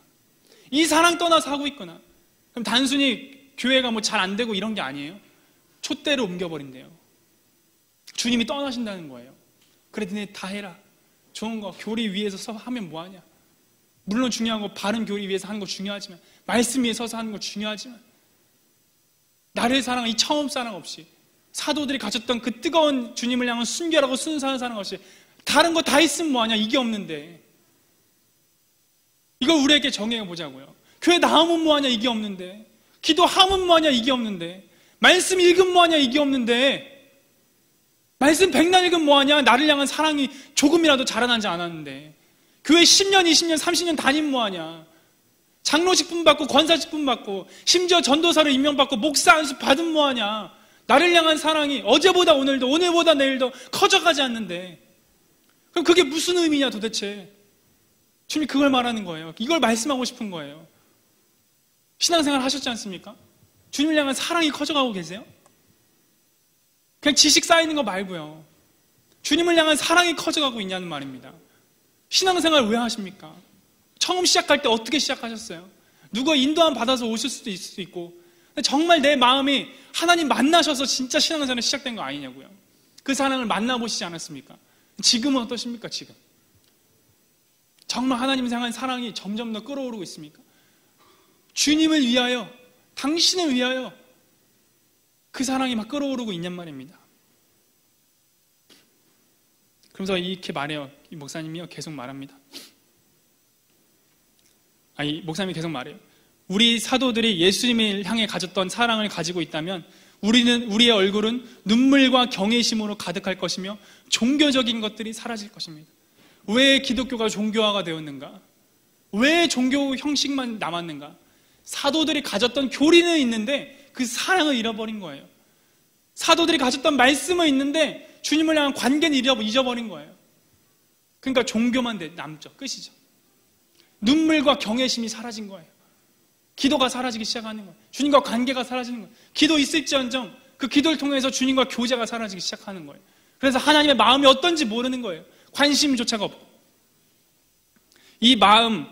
S2: 이 사랑 떠나서 하고 있구나. 그럼 단순히 교회가 뭐 잘 안 되고 이런 게 아니에요. 촛대로 옮겨버린대요. 주님이 떠나신다는 거예요. 그래, 너네 다 해라. 좋은 거 교리 위에서 하면 뭐하냐? 물론 중요한 거, 바른 교리 위에서 하는 거 중요하지만, 말씀 위에 서서 하는 거 중요하지만, 나를 사랑한 이 처음 사랑 없이, 사도들이 가졌던 그 뜨거운 주님을 향한 순결하고 순수한 사랑 없이 다른 거 다 있으면 뭐하냐? 이게 없는데. 이걸 우리에게 정해 보자고요. 교회 나오면 뭐하냐? 이게 없는데. 기도하면 뭐하냐? 이게 없는데. 말씀 읽으면 뭐하냐? 이게 없는데. 말씀 100날 읽으면 뭐하냐? 나를 향한 사랑이 조금이라도 자라나지 않았는데. 교회 10년, 20년, 30년 다니면 뭐하냐? 장로직 분받고 권사직 분받고 심지어 전도사로 임명받고 목사 안수 받으면 뭐하냐? 나를 향한 사랑이 어제보다 오늘도, 오늘보다 내일도 커져가지 않는데. 그럼 그게 무슨 의미냐 도대체? 주님이 그걸 말하는 거예요. 이걸 말씀하고 싶은 거예요. 신앙생활 하셨지 않습니까? 주님을 향한 사랑이 커져가고 계세요? 그냥 지식 쌓이는 거 말고요. 주님을 향한 사랑이 커져가고 있냐는 말입니다. 신앙생활 왜 하십니까? 처음 시작할 때 어떻게 시작하셨어요? 누가 인도함 받아서 오실 수도 있을 수 있고, 정말 내 마음이 하나님 만나셔서 진짜 신앙생활이 시작된 거 아니냐고요. 그 사랑을 만나보시지 않았습니까? 지금은 어떠십니까? 지금 정말 하나님 향한 사랑이 점점 더 끓어오르고 있습니까? 주님을 위하여, 당신을 위하여 그 사랑이 막 끓어오르고 있냔 말입니다. 그러면서 이렇게 말해요. 이 목사님이요 계속 말합니다. 이 목사님이 계속 말해요. 우리 사도들이 예수님을 향해 가졌던 사랑을 가지고 있다면 우리의 얼굴은 눈물과 경외심으로 가득할 것이며 종교적인 것들이 사라질 것입니다. 왜 기독교가 종교화가 되었는가? 왜 종교 형식만 남았는가? 사도들이 가졌던 교리는 있는데 그 사랑을 잃어버린 거예요. 사도들이 가졌던 말씀은 있는데 주님을 향한 관계는 잊어버린 거예요. 그러니까 종교만 남죠. 끝이죠. 눈물과 경외심이 사라진 거예요. 기도가 사라지기 시작하는 거예요. 주님과 관계가 사라지는 거예요. 기도 있을지언정 그 기도를 통해서 주님과 교제가 사라지기 시작하는 거예요. 그래서 하나님의 마음이 어떤지 모르는 거예요. 관심조차가 없고. 이 마음을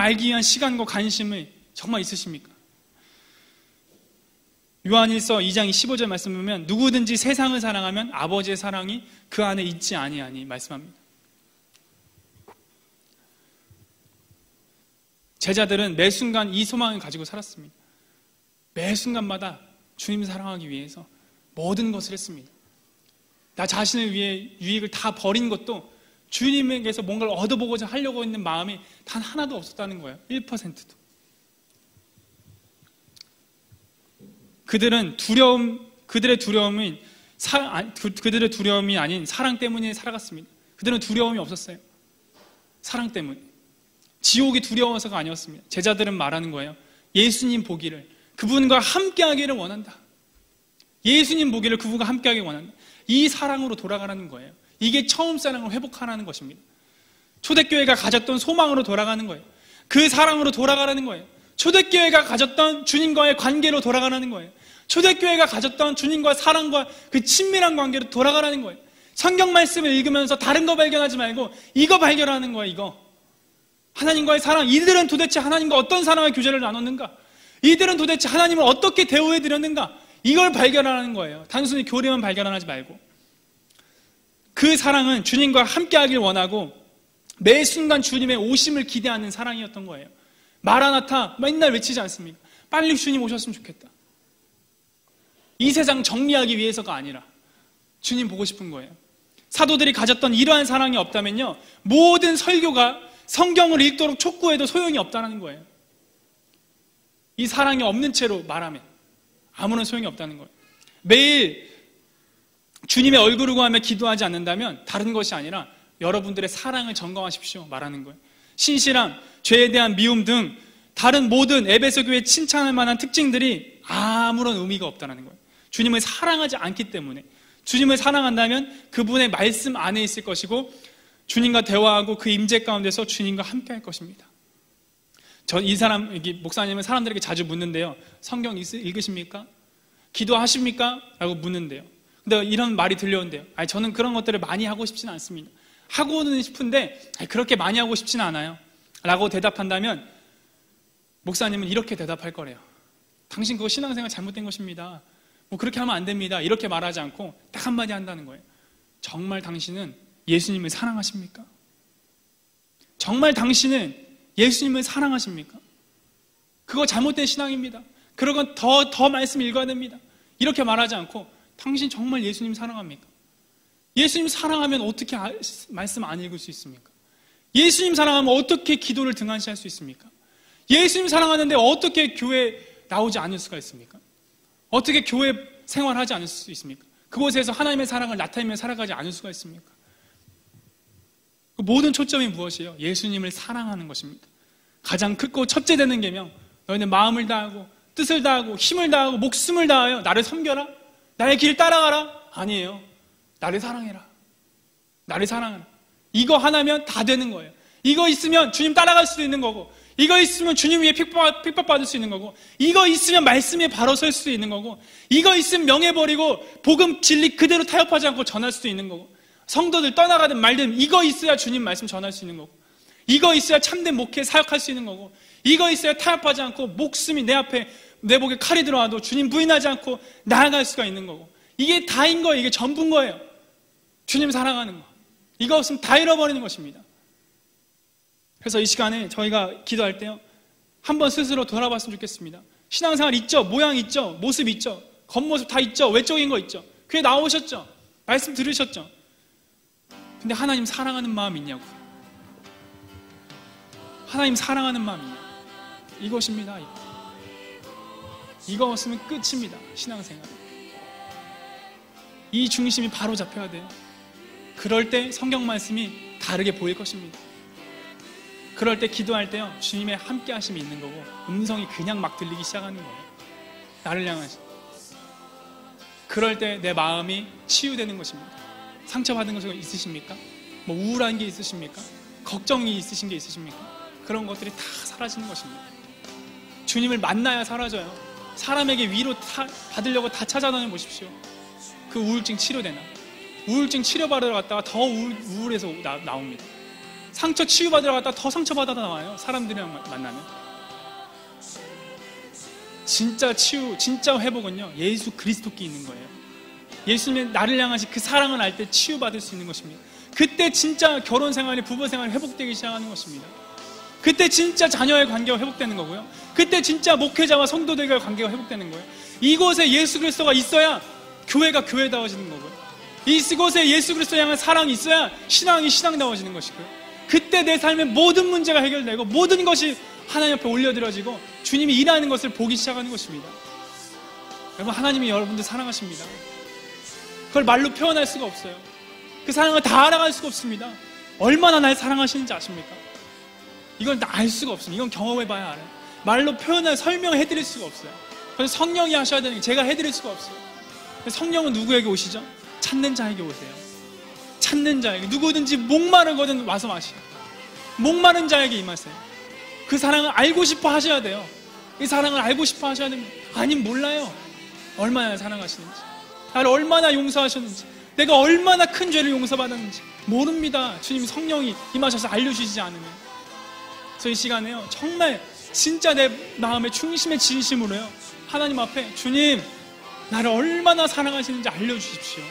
S2: 알기 위한 시간과 관심이 정말 있으십니까? 요한일서 2장 15절 말씀 보면 누구든지 세상을 사랑하면 아버지의 사랑이 그 안에 있지 아니하니 말씀합니다. 제자들은 매 순간 이 소망을 가지고 살았습니다. 매 순간마다 주님을 사랑하기 위해서 모든 것을 했습니다. 나 자신을 위해 유익을 다 버린 것도 주님에게서 뭔가를 얻어보고자 하려고 있는 마음이 단 하나도 없었다는 거예요. 1%도. 그들의 두려움이 아닌 사랑 때문에 살아갔습니다. 그들은 두려움이 없었어요. 사랑 때문에. 지옥이 두려워서가 아니었습니다. 제자들은 말하는 거예요. 예수님 보기를, 그분과 함께하기를 원한다. 예수님 보기를 그분과 함께하기를 원한다. 이 사랑으로 돌아가라는 거예요. 이게 처음 사랑을 회복하라는 것입니다. 초대교회가 가졌던 소망으로 돌아가는 거예요. 그 사랑으로 돌아가라는 거예요. 초대교회가 가졌던 주님과의 관계로 돌아가라는 거예요. 초대교회가 가졌던 주님과 사랑과 그 친밀한 관계로 돌아가라는 거예요. 성경 말씀을 읽으면서 다른 거 발견하지 말고 이거 발견하는 거예요. 이거. 하나님과의 사랑. 이들은 도대체 하나님과 어떤 사랑의 교제를 나눴는가? 이들은 도대체 하나님을 어떻게 대우해드렸는가? 이걸 발견하는 거예요. 단순히 교리만 발견하지 말고. 그 사랑은 주님과 함께하길 원하고 매 순간 주님의 오심을 기대하는 사랑이었던 거예요. 마라나타 맨날 외치지 않습니까? 빨리 주님 오셨으면 좋겠다. 이 세상 정리하기 위해서가 아니라 주님 보고 싶은 거예요. 사도들이 가졌던 이러한 사랑이 없다면요, 모든 설교가 성경을 읽도록 촉구해도 소용이 없다는 거예요. 이 사랑이 없는 채로 말하면 아무런 소용이 없다는 거예요. 매일 주님의 얼굴을 구하며 기도하지 않는다면 다른 것이 아니라 여러분들의 사랑을 점검하십시오 말하는 거예요. 신실함, 죄에 대한 미움 등 다른 모든 에베소 교회에 칭찬할 만한 특징들이 아무런 의미가 없다는 거예요. 주님을 사랑하지 않기 때문에. 주님을 사랑한다면 그분의 말씀 안에 있을 것이고 주님과 대화하고 그 임재 가운데서 주님과 함께 할 것입니다. 목사님은 사람들에게 자주 묻는데요. 성경 읽으십니까? 기도하십니까? 라고 묻는데요. 근데 이런 말이 들려온대요. 저는 그런 것들을 많이 하고 싶지는 않습니다. 하고는 싶은데 그렇게 많이 하고 싶지는 않아요. 라고 대답한다면 목사님은 이렇게 대답할 거래요. 당신 그거 신앙생활 잘못된 것입니다. 그렇게 하면 안 됩니다. 이렇게 말하지 않고 딱 한마디 한다는 거예요. 정말 당신은 예수님을 사랑하십니까? 정말 당신은 예수님을 사랑하십니까? 그거 잘못된 신앙입니다. 그러건 더 말씀 읽어야 됩니다. 이렇게 말하지 않고 당신 정말 예수님 사랑합니까? 예수님 사랑하면 어떻게 말씀 안 읽을 수 있습니까? 예수님 사랑하면 어떻게 기도를 등한시할 수 있습니까? 예수님 사랑하는데 어떻게 교회 나오지 않을 수가 있습니까? 어떻게 교회 생활하지 않을 수 있습니까? 그곳에서 하나님의 사랑을 나타내며 살아가지 않을 수가 있습니까? 그 모든 초점이 무엇이에요? 예수님을 사랑하는 것입니다. 가장 크고 첫째 되는 계명, 너희는 마음을 다하고 뜻을 다하고 힘을 다하고 목숨을 다하여 나를 섬겨라? 나의 길 따라가라? 아니에요. 나를 사랑해라. 나를 사랑하라. 이거 하나면 다 되는 거예요. 이거 있으면 주님 따라갈 수도 있는 거고, 이거 있으면 주님 위에 핍박받을 수 있는 거고, 이거 있으면 말씀에 바로 설 수도 있는 거고, 이거 있으면 명예 버리고 복음 진리 그대로 타협하지 않고 전할 수도 있는 거고, 성도들 떠나가든 말든 이거 있어야 주님 말씀 전할 수 있는 거고, 이거 있어야 참된 목회 사역할 수 있는 거고, 이거 있어야 타협하지 않고 목숨이 내 앞에 내 목에 칼이 들어와도 주님 부인하지 않고 나아갈 수가 있는 거고, 이게 다인 거예요. 이게 전부인 거예요. 주님 사랑하는 거. 이거 없으면 다 잃어버리는 것입니다. 그래서 이 시간에 저희가 기도할 때요, 한번 스스로 돌아봤으면 좋겠습니다. 신앙생활 있죠? 모양 있죠? 모습 있죠? 겉모습 다 있죠? 외적인 거 있죠? 교회 나오셨죠? 말씀 들으셨죠? 근데 하나님 사랑하는 마음 있냐고요? 하나님 사랑하는 마음 있냐고요? 이것입니다. 이거 없으면 끝입니다. 신앙생활. 이 중심이 바로 잡혀야 돼요. 그럴 때 성경 말씀이 다르게 보일 것입니다. 그럴 때 기도할 때요, 주님의 함께 하심이 있는 거고, 음성이 그냥 막 들리기 시작하는 거예요. 나를 향하시. 그럴 때 내 마음이 치유되는 것입니다. 상처받은 것이 있으십니까? 뭐 우울한 게 있으십니까? 걱정이 있으신 게 있으십니까? 그런 것들이 다 사라지는 것입니다. 주님을 만나야 사라져요. 사람에게 위로 받으려고 다 찾아다녀 보십시오. 그 우울증 치료되나? 우울증 치료받으러 갔다가 더 우울해서 나옵니다. 상처 치유받으러 갔다가 더 상처받아 나와요. 사람들이랑 만나면. 진짜 치유, 진짜 회복은요, 예수 그리스도께 있는 거예요. 예수님의 나를 향하신 그 사랑을 알 때 치유받을 수 있는 것입니다. 그때 진짜 결혼 생활이, 부부 생활이 회복되기 시작하는 것입니다. 그때 진짜 자녀의 관계가 회복되는 거고요. 그때 진짜 목회자와 성도들과의 관계가 회복되는 거예요. 이곳에 예수 그리스도가 있어야 교회가 교회다워지는 거고요. 이곳에 예수 그리스도 향한 사랑이 있어야 신앙이 신앙다워지는 것이고요. 그때 내 삶의 모든 문제가 해결되고 모든 것이 하나님 앞에 올려드려지고 주님이 일하는 것을 보기 시작하는 것입니다. 여러분, 하나님이 여러분들 사랑하십니다. 그걸 말로 표현할 수가 없어요. 그 사랑을 다 알아갈 수가 없습니다. 얼마나 날 사랑하시는지 아십니까? 이걸 다 알 수가 없습니다. 이건 경험해봐야 알아요. 말로 표현할, 설명해드릴 수가 없어요. 그래서 성령이 하셔야 되는 게 제가 해드릴 수가 없어요. 성령은 누구에게 오시죠? 찾는 자에게 오세요. 찾는 자에게, 누구든지 목마르거든 와서 마시고, 목마른 자에게 임하세요. 그 사랑을 알고 싶어 하셔야 돼요. 이 사랑을 알고 싶어 하셔야 됩니다. 아님 몰라요. 얼마나 사랑하시는지, 나를 얼마나 용서하셨는지, 내가 얼마나 큰 죄를 용서받았는지 모릅니다. 주님이 성령이 임하셔서 알려주시지 않으면. 그래서 이 시간에요, 정말 진짜 내 마음의 중심의 진심으로요, 하나님 앞에 주님, 나를 얼마나 사랑하시는지 알려주십시오.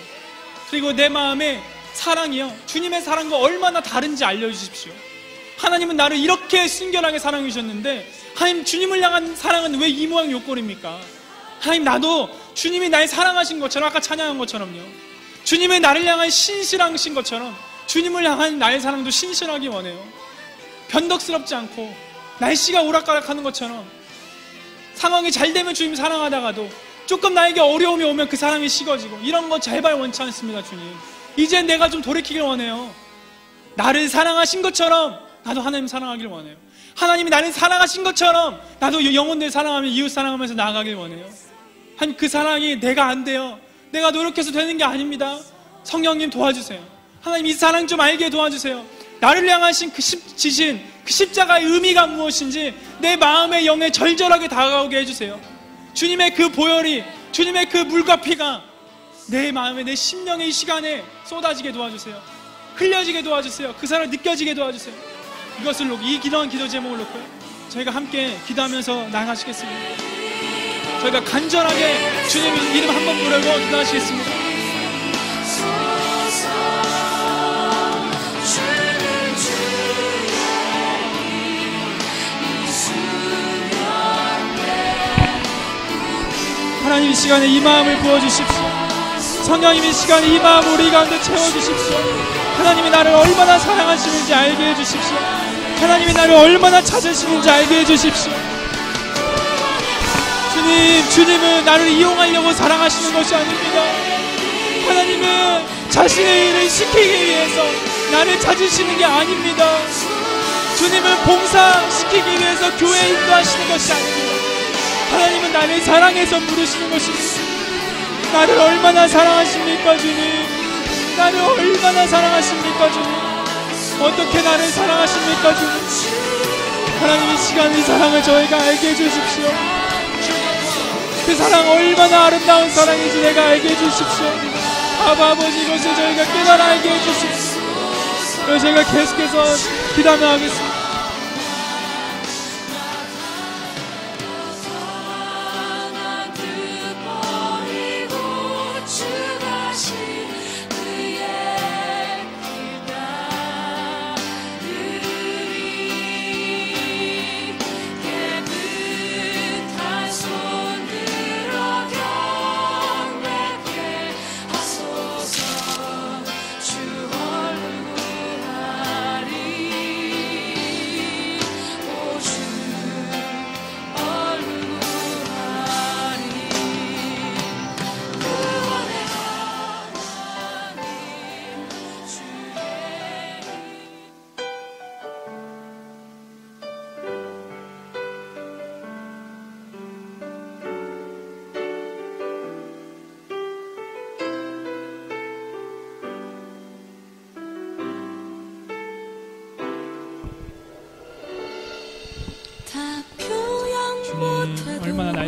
S2: 그리고 내 마음의 사랑이요, 주님의 사랑과 얼마나 다른지 알려주십시오. 하나님은 나를 이렇게 순결하게 사랑해 주셨는데, 하나님, 주님을 향한 사랑은 왜 이 모양 요 꼴입니까? 하나님, 나도 주님이 날 사랑하신 것처럼, 아까 찬양한 것처럼요, 주님의 나를 향한 신실하신 것처럼 주님을 향한 나의 사랑도 신실하기 원해요. 변덕스럽지 않고 날씨가 오락가락하는 것처럼 상황이 잘 되면 주님 사랑하다가도 조금 나에게 어려움이 오면 그 사랑이 식어지고, 이런 거 제발 원치 않습니다. 주님, 이제 내가 좀 돌이키길 원해요. 나를 사랑하신 것처럼 나도 하나님 사랑하길 원해요. 하나님이 나를 사랑하신 것처럼 나도 영혼들 사랑하며 이웃 사랑하면서 나아가길 원해요. 하나님, 그 사랑이 내가 안 돼요. 내가 노력해서 되는 게 아닙니다. 성령님 도와주세요. 하나님, 이 사랑 좀 알게 도와주세요. 나를 향하신 그 지신, 그 십자가의 의미가 무엇인지 내 마음의 영에 절절하게 다가오게 해주세요. 주님의 그 보혈이, 주님의 그 물과 피가 내 마음에, 내 심령의 이 시간에 쏟아지게 도와주세요. 흘려지게 도와주세요. 그 사랑 느껴지게 도와주세요. 이것을 놓고, 이 기도한 기도 제목을 놓고요, 저희가 함께 기도하면서 나가시겠습니다. 저희가 간절하게 주님 이름 한번 부르고 기도하시겠습니다. 하나님, 이 시간에 이 마음을 부어주십시오. 성령님, 이 시간에 이 마음 우리 가운데 채워주십시오. 하나님이 나를 얼마나 사랑하시는지 알게 해주십시오. 하나님이 나를 얼마나 찾으시는지 알게 해주십시오. 주님은 나를 이용하려고 사랑하시는 것이 아닙니다. 하나님은 자신의 일을 시키기 위해서 나를 찾으시는 게 아닙니다. 주님은 봉사시키기 위해서 교회에 인도하시는 것이 아닙니다. 하나님은 나를 사랑해서 부르시는 것입니다. 나를 얼마나 사랑하십니까, 주님? 나를 얼마나 사랑하십니까, 주님? 어떻게 나를 사랑하십니까, 주님? 하나님, 이 시간 이 사랑을 저희가 알게 해주십시오. 그 사랑 얼마나 아름다운 사랑인지 내가 알게 해주십시오. 아버지, 이것을 저희가 깨달아 알게 해주십시오. 그래서 저희가 계속해서 기도하며 하겠습니다.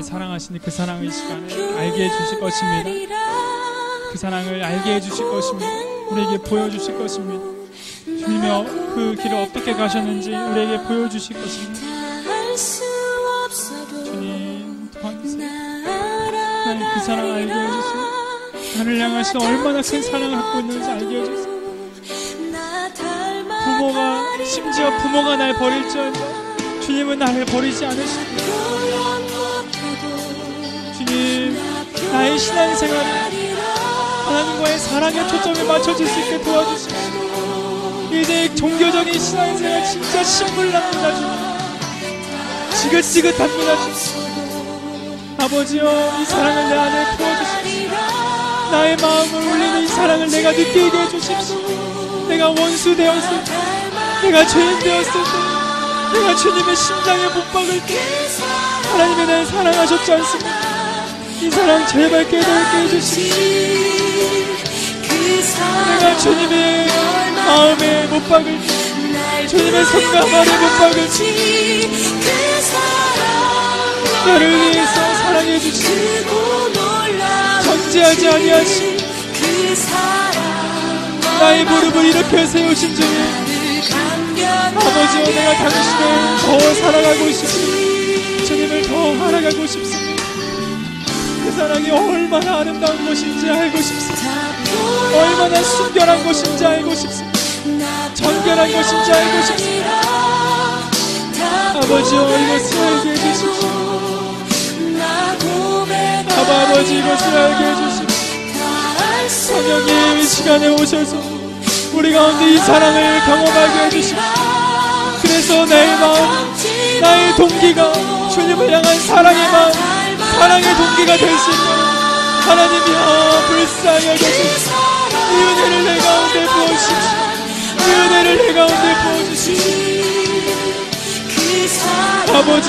S2: 사랑하시니 그 사랑을 이 시간에 알게 해주실 것입니다. 그 사랑을 알게 해주실 것입니다. 우리에게 보여주실 것입니다. 주님이 그 길을 어떻게 가셨는지 우리에게 보여주실 것입니다. 주님 도와주세요. 하나님 그 사랑을 알게 해주세요. 나를 향하신 얼마나 큰 사랑을 갖고 있는지 알게 해주세요. 심지어 부모가 날 버릴지언정 주님은 나를 버리지 않으십니다. 주님, 나의 신앙생활 하나님과의 사랑에 초점을 맞춰줄 수 있게 도와주십시오. 이제 종교적인 신앙생활 진짜 신물납니다. 주님, 지긋지긋합니다. 주님, 아버지여, 이 사랑을 내 안에 부어주십시오. 나의 마음을 울리는 이 사랑을 내가 느끼게 해주십시오. 내가 원수 되었을 때, 내가 죄인 되었을 때, 내가 주님의 심장에 못 박을 때 하나님이 날 사랑하셨지 않습니까? 이 사랑 제발 깨닫게 해주십시오. 내가 주님의 마음에 못 박을 때, 주님의 손과 발에 못 박을 때 나를 위해서 사랑해 주시고 정죄하지 아니하시고 나의 무릎을 이렇게 세우신 주님, 아버지여, 내가 당신을 더 사랑하고 싶습니다. 주님을 더 알아가고 싶습니다. 그 사랑이 얼마나 아름다운 것인지 알고 싶습니다. 얼마나 순결한 것인지 알고 싶습니다. 정결한 것인지 알고 싶습니다. 아버지여, 이것을 알게 해주십시오. 아버지, 이것을 알게 해주십시오. 성령님, 이 시간에 오셔서 우리 가운데 이 사랑을 경험하게 해주십시오. 그래서 나의 마음, 나의 동기가 주님을 향한 사랑의 마음, 사랑의 동기가 될 수 있도록 하나님이여, 불쌍히 여겨주십시오. 이 은혜를 내 가운데 부어주십시오. 이 은혜를 내 가운데 부어주십시오. 아버지,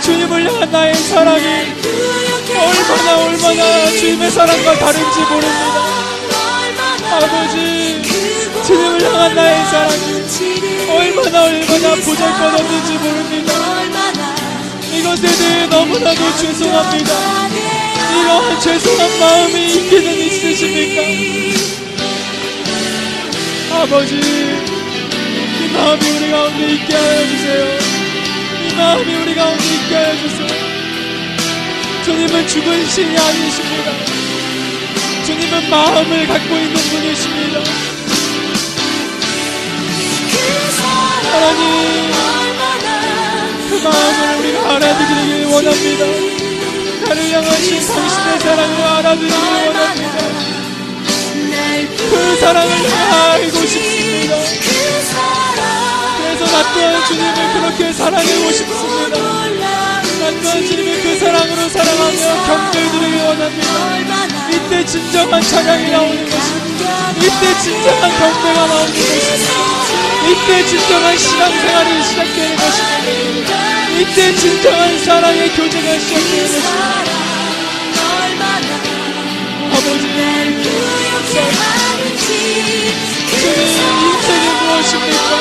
S2: 주님을 향한 나의 사랑이 얼마나 주님의 사랑과 다른지 모릅니다. 아버지, 주님을 향한 나의 사랑이 얼마나 보잘것없는지 모릅니다. 이것에 대해 너무나도 죄송합니다. 이러한 죄송한 마음이 있기는 있으십니까? 아버지, 이 마음이 우리 가운데 있게 하여 주세요. 이 마음이 우리 가운데 있게 하여 주세요. 주님은 죽은 신이 아니십니다. 주님은 마음을 갖고 있는 분이십니다. 하나님, 그 마음을 우리가 알아들기를 원합니다. 나를 향하신 당신의 사랑을 알아들기를 원합니다. 그 사랑을 알고 싶습니다. 그래서 나 또한 주님을 그렇게 사랑하고 싶습니다. 나 또한 주님을 그 사랑으로 사랑하며 경배드리길 원합니다. 이때 진정한 찬양이 나오는 것입니다. 이때 진정한 경배가 나오는 것입니다. 이때 진정한 신앙생활이 시작되는 것입니다. 이때 진정한 사랑의 교제가 시작되는 것입니다. 아버지, 주님, 인생이 무엇입니까?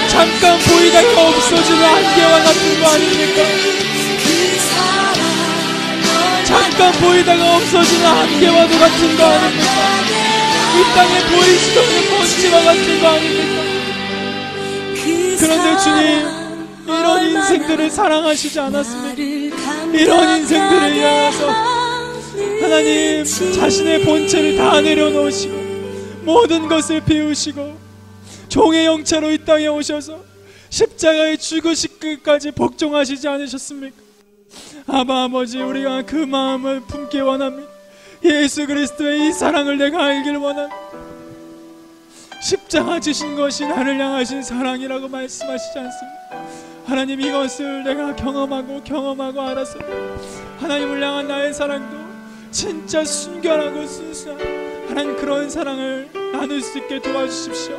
S2: 잠깐 보이다가 없어지는 안개와 같은 거 아닙니까? 잠깐 보이다가 없어지는 안개와도 같은 거 아닙니까? 이 땅에 보이지도 않는 먼지와 같은 거 아닙니까? 그런데 주님, 이런 인생들을 사랑하시지 않았습니까? 이런 인생들을 향해서 하나님 자신의 본체를 다 내려놓으시고 모든 것을 비우시고 종의 형체로 이 땅에 오셔서 십자가에 죽으시기까지 복종하시지 않으셨습니까? 아버지, 우리가 그 마음을 품기 원합니다. 예수 그리스도의 이 사랑을 내가 알길 원합니다. 십자가 지신 것이 나를 향하신 사랑이라고 말씀하시지 않습니까? 하나님, 이것을 내가 경험하고 알아서 하나님을 향한 나의 사랑도 진짜 순결하고 순수한 하나님 그런 사랑을 나눌 수 있게 도와주십시오.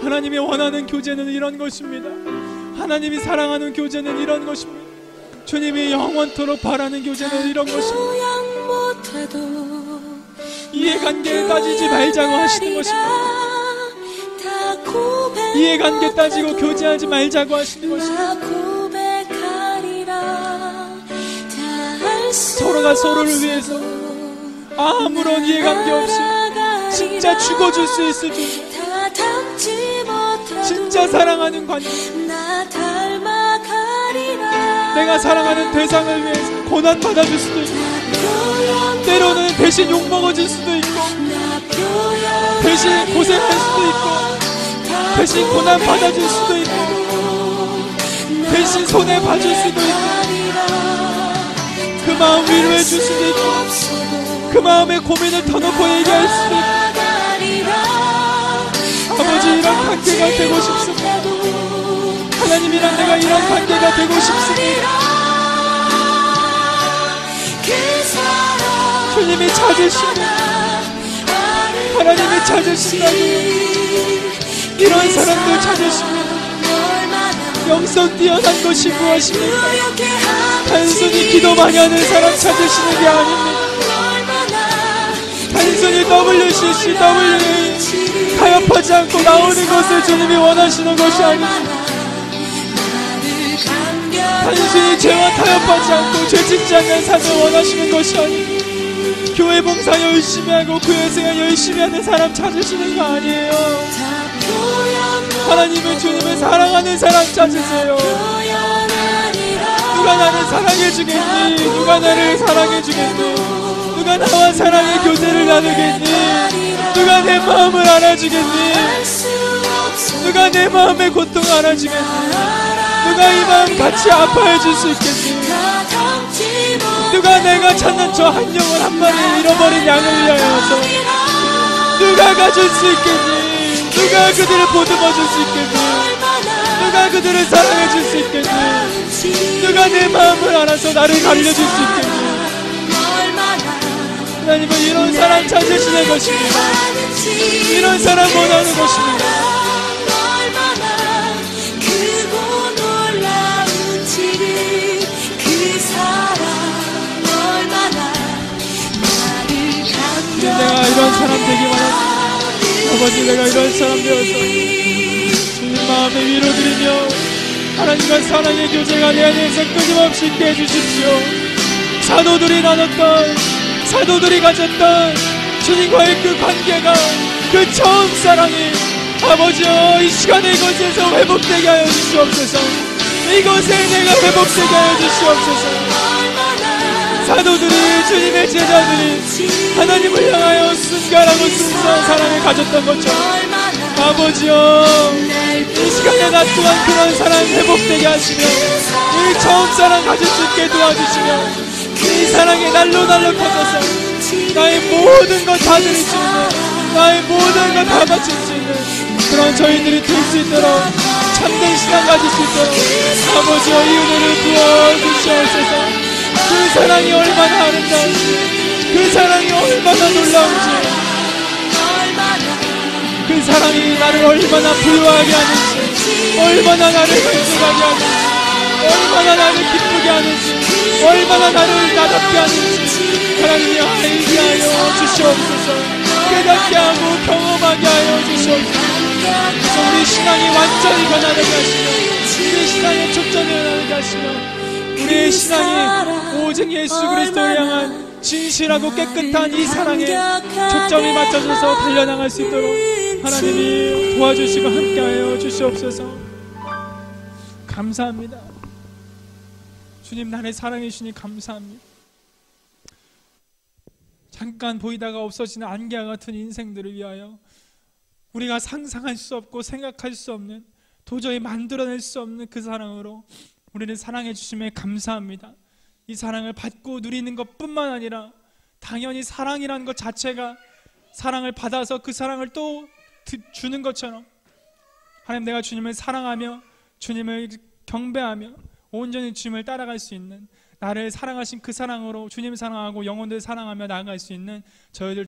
S2: 하나님이 원하는 교제는 이런 것입니다. 하나님이 사랑하는 교제는 이런 것입니다. 주님이 영원토록 바라는 교제는 이런 것입니다. 이해관계 따지지 말자고 하시는 것입니다. 이해관계 따지고 교제하지 말자고 하시는 것입니다. 서로가 서로를 위해서 아무런 이해관계 없이 진짜 죽어줄 수 있을 줄, 진짜 사랑하는 관계, 내가 사랑하는 대상을 위해서 고난 받아줄 수도 있고, 때로는 대신 욕먹어줄 수도 있고, 대신 고생할 수도 있고, 대신 고난 받아줄 수도 있고, 대신 손해 봐줄 수도 있고, 그 마음 위로해 줄 수도 있고, 그 마음의 고민을 터놓고 얘기할 수도 있고, 아버지 이런 관계가 되고 싶습니다. 하나님이랑 내가 이런 관계가 되고 싶습니다. 주님이 찾으시고 하나님이 찾으신다고요. 이런 사람들 찾으십니다. 영성 뛰어난 것이 무엇입니까? 단순히 기도 많이 하는 사람 찾으시는 게 아닙니다. 단순히 WCC, WA 타협하지 않고 나오는 것을 주님이 원하시는 것이 아닙니다. 단순히 죄와 타협하지 않고 죄짓지 않는 삶을 원하시는 것이 아닙니다. 교회 봉사 열심히 하고 교회 생활 열심히 하는 사람 찾으시는 거 아니에요. 하나님은 주님을 사랑하는 사람 찾으세요. 누가 나를 사랑해주겠니? 누가 나를 사랑해주겠니? 누가 나와 사랑의 교제를 나누겠니? 누가 내 마음을 알아주겠니? 누가 내 마음의 고통을 알아주겠니? 누가 이 마음 같이 아파해 줄 수 있겠니? 누가 내가 찾는 저 한 영혼 한 마리 잃어버린 양을 위하여서 누가 가줄 수 있겠니? 누가 그들을 보듬어 줄 수 있겠니? 누가 그들을 사랑해 줄 수 있겠니? 누가 내 마음을 알아서 나를 가르쳐 줄 수 있겠니? 하나님은 이런 사람 찾으시는 것입니다. 이런 사람 원하는 것입니다. 내가 이런 사람 되기 원합니다. 아버지 내가 이런 사람 되어서 주님 마음에 위로드리며 하나님과 사랑의 교제가 내 안에서 끊임없이 있게 해주십시오. 사도들이 나눴던, 사도들이 가졌던 주님과의 그 관계가, 그 처음 사랑이 아버지여 이 시간에 이곳에서 회복되게 하여 주시옵소서. 이곳에 내가 회복되게 하여 주시옵소서. 사도들이, 주님의 제자들이 하나님을 향하여 순결하고 순수한 사랑을 가졌던 것처럼 아버지여 이 시간에 나 또한 그런 사랑 회복되게 하시며 이 처음 사랑 가질 수 있게 도와주시며 이 사랑이 날로 커져서 나의 모든 것 다 드릴 수 있는, 나의 모든 것 다 바칠 수 있는 그런 저희들이 될 수 있도록 참된 시간 가질 수 있도록 아버지여 이 은혜를 부어주시옵소서. 그 사랑이 얼마나 아름다운지, 그 사랑이 얼마나 놀라운지, 그 사랑이 나를 얼마나 부유하게 하는지, 얼마나 나를 만족하게 하는지, 얼마나 나를 기쁘게 하는지, 얼마나 나를 나답게 하는지 하나님이 알게 하여 주시옵소서. 깨닫게 하고 경험하게 하여 주시옵소서. 그래서 우리 신앙이 완전히 변화되게 하시며 우리 신앙의 촉전이 변화되게 하시며 우리의 신앙이 오직 예수 그리스도를 향한 진실하고 깨끗한 이 사랑에 초점이 맞춰져서 달려나갈 수 있도록 하나님이 도와주시고 함께하여 주시옵소서. 감사합니다. 주님 나를 사랑해 주시니 감사합니다. 잠깐 보이다가 없어지는 안개와 같은 인생들을 위하여 우리가 상상할 수 없고 생각할 수 없는, 도저히 만들어낼 수 없는 그 사랑으로 우리를 사랑해 주심에 감사합니다. 이 사랑을 받고 누리는 것뿐만 아니라 당연히 사랑이라는 것 자체가 사랑을 받아서 그 사랑을 또 주는 것처럼 하나님 내가 주님을 사랑하며 주님을 경배하며 온전히 주님을 따라갈 수 있는, 나를 사랑하신 그 사랑으로 주님을 사랑하고 영혼들을 사랑하며 나아갈 수 있는 저희들